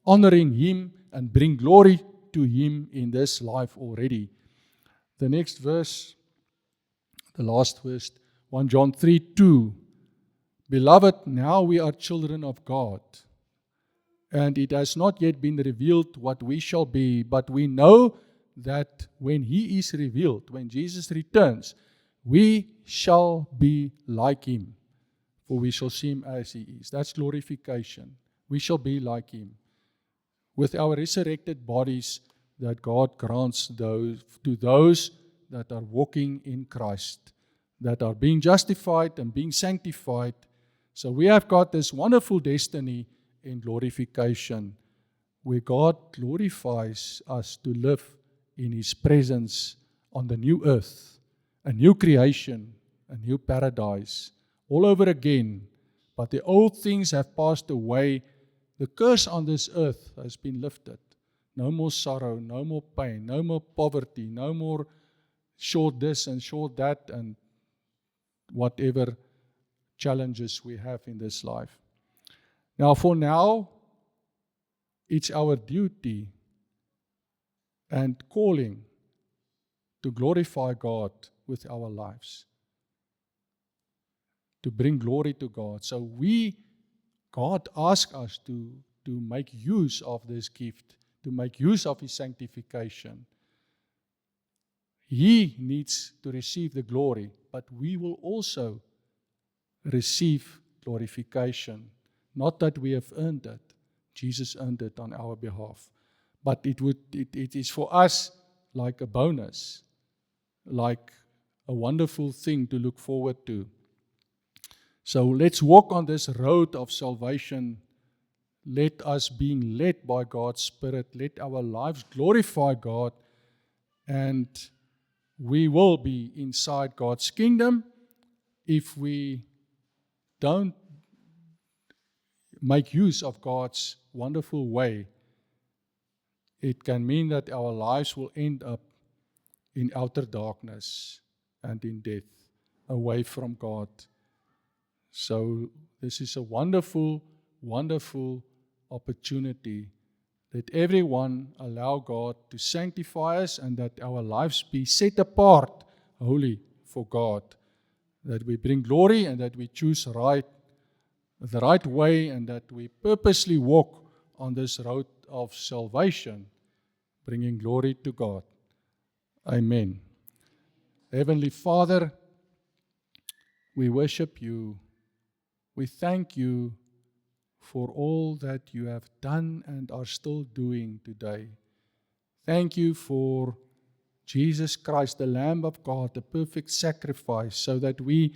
honoring Him and bring glory to Him in this life already. The next verse, the last verse, 1 John 3:2. Beloved, now we are children of God, and it has not yet been revealed what we shall be, but we know that when He is revealed, when Jesus returns, we shall be like Him, for we shall see Him as He is. That's glorification. We shall be like Him, with our resurrected bodies that God grants to those that are walking in Christ, that are being justified and being sanctified. So we have got this wonderful destiny in glorification, where God glorifies us to live in His presence on the new earth, a new creation, a new paradise, all over again. But the old things have passed away. The curse on this earth has been lifted. No more sorrow, no more pain, no more poverty, no more short this and short that, and whatever challenges we have in this life. Now, for now, it's our duty and calling to glorify God with our lives, to bring glory to God. So God asks us to make use of this gift, to make use of His sanctification. He needs to receive the glory, but we will also receive glorification. Not that we have earned it. Jesus earned it on our behalf. But it is for us like a bonus, like a wonderful thing to look forward to. So let's walk on this road of salvation. Let us being led by God's Spirit. Let our lives glorify God, and we will be inside God's kingdom. If we don't make use of God's wonderful way, it can mean that our lives will end up in outer darkness and in death, away from God. So this is a wonderful, wonderful opportunity. Let everyone allow God to sanctify us, and that our lives be set apart, holy for God. That we bring glory, and that we choose the right way, and that we purposely walk on this road of salvation, bringing glory to God. Amen. Heavenly Father, we worship You. We thank You for all that You have done and are still doing today. Thank You for Jesus Christ, the Lamb of God, the perfect sacrifice, so that we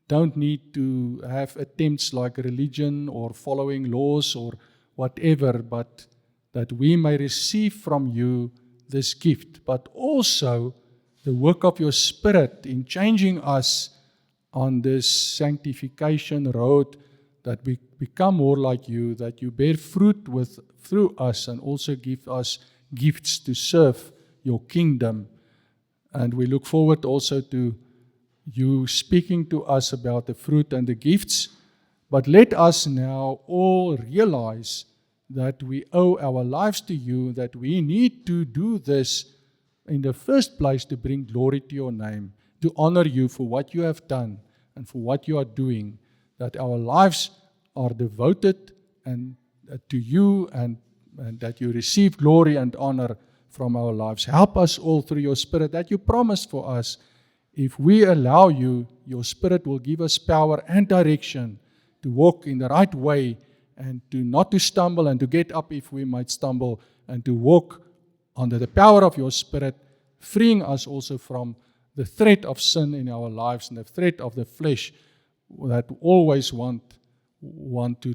don't need to have attempts like religion or following laws or whatever, but that we may receive from You this gift, but also the work of Your Spirit in changing us on this sanctification road, that we become more like You, that You bear fruit through us, and also give us gifts to serve Your kingdom. And we look forward also to You speaking to us about the fruit and the gifts. But let us now all realize that we owe our lives to You, that we need to do this in the first place to bring glory to Your name, to honor You for what You have done and for what You are doing, that our lives are devoted and to You, and that You receive glory and honor from our lives. Help us all through Your Spirit that You promised for us. If we allow You, Your Spirit will give us power and direction to walk in the right way, and not to stumble, and to get up if we might stumble, and to walk under the power of Your Spirit, freeing us also from the threat of sin in our lives and the threat of the flesh that always want to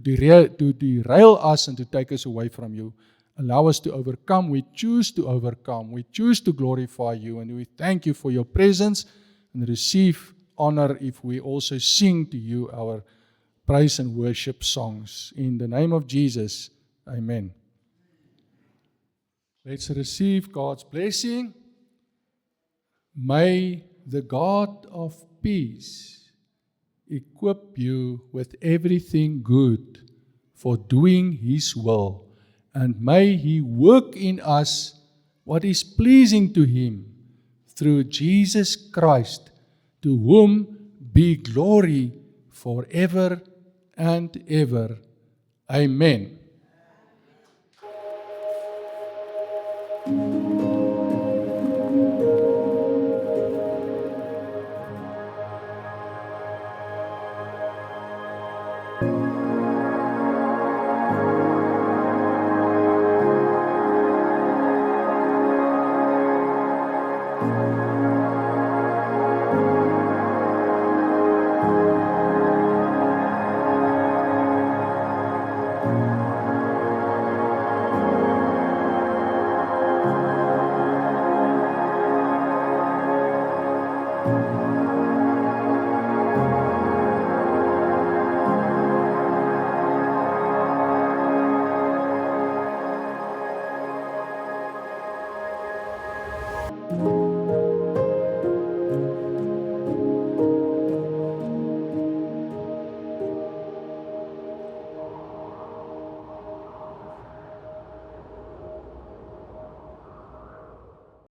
derail us and to take us away from You. Allow us to overcome. We choose to overcome. We choose to glorify You, and we thank You for Your presence, and receive honor if we also sing to You our praise and worship songs. In the name of Jesus, amen. Let's receive God's blessing. May the God of peace equip you with everything good for doing His will, and may He work in us what is pleasing to Him through Jesus Christ, to whom be glory forever and ever. Amen.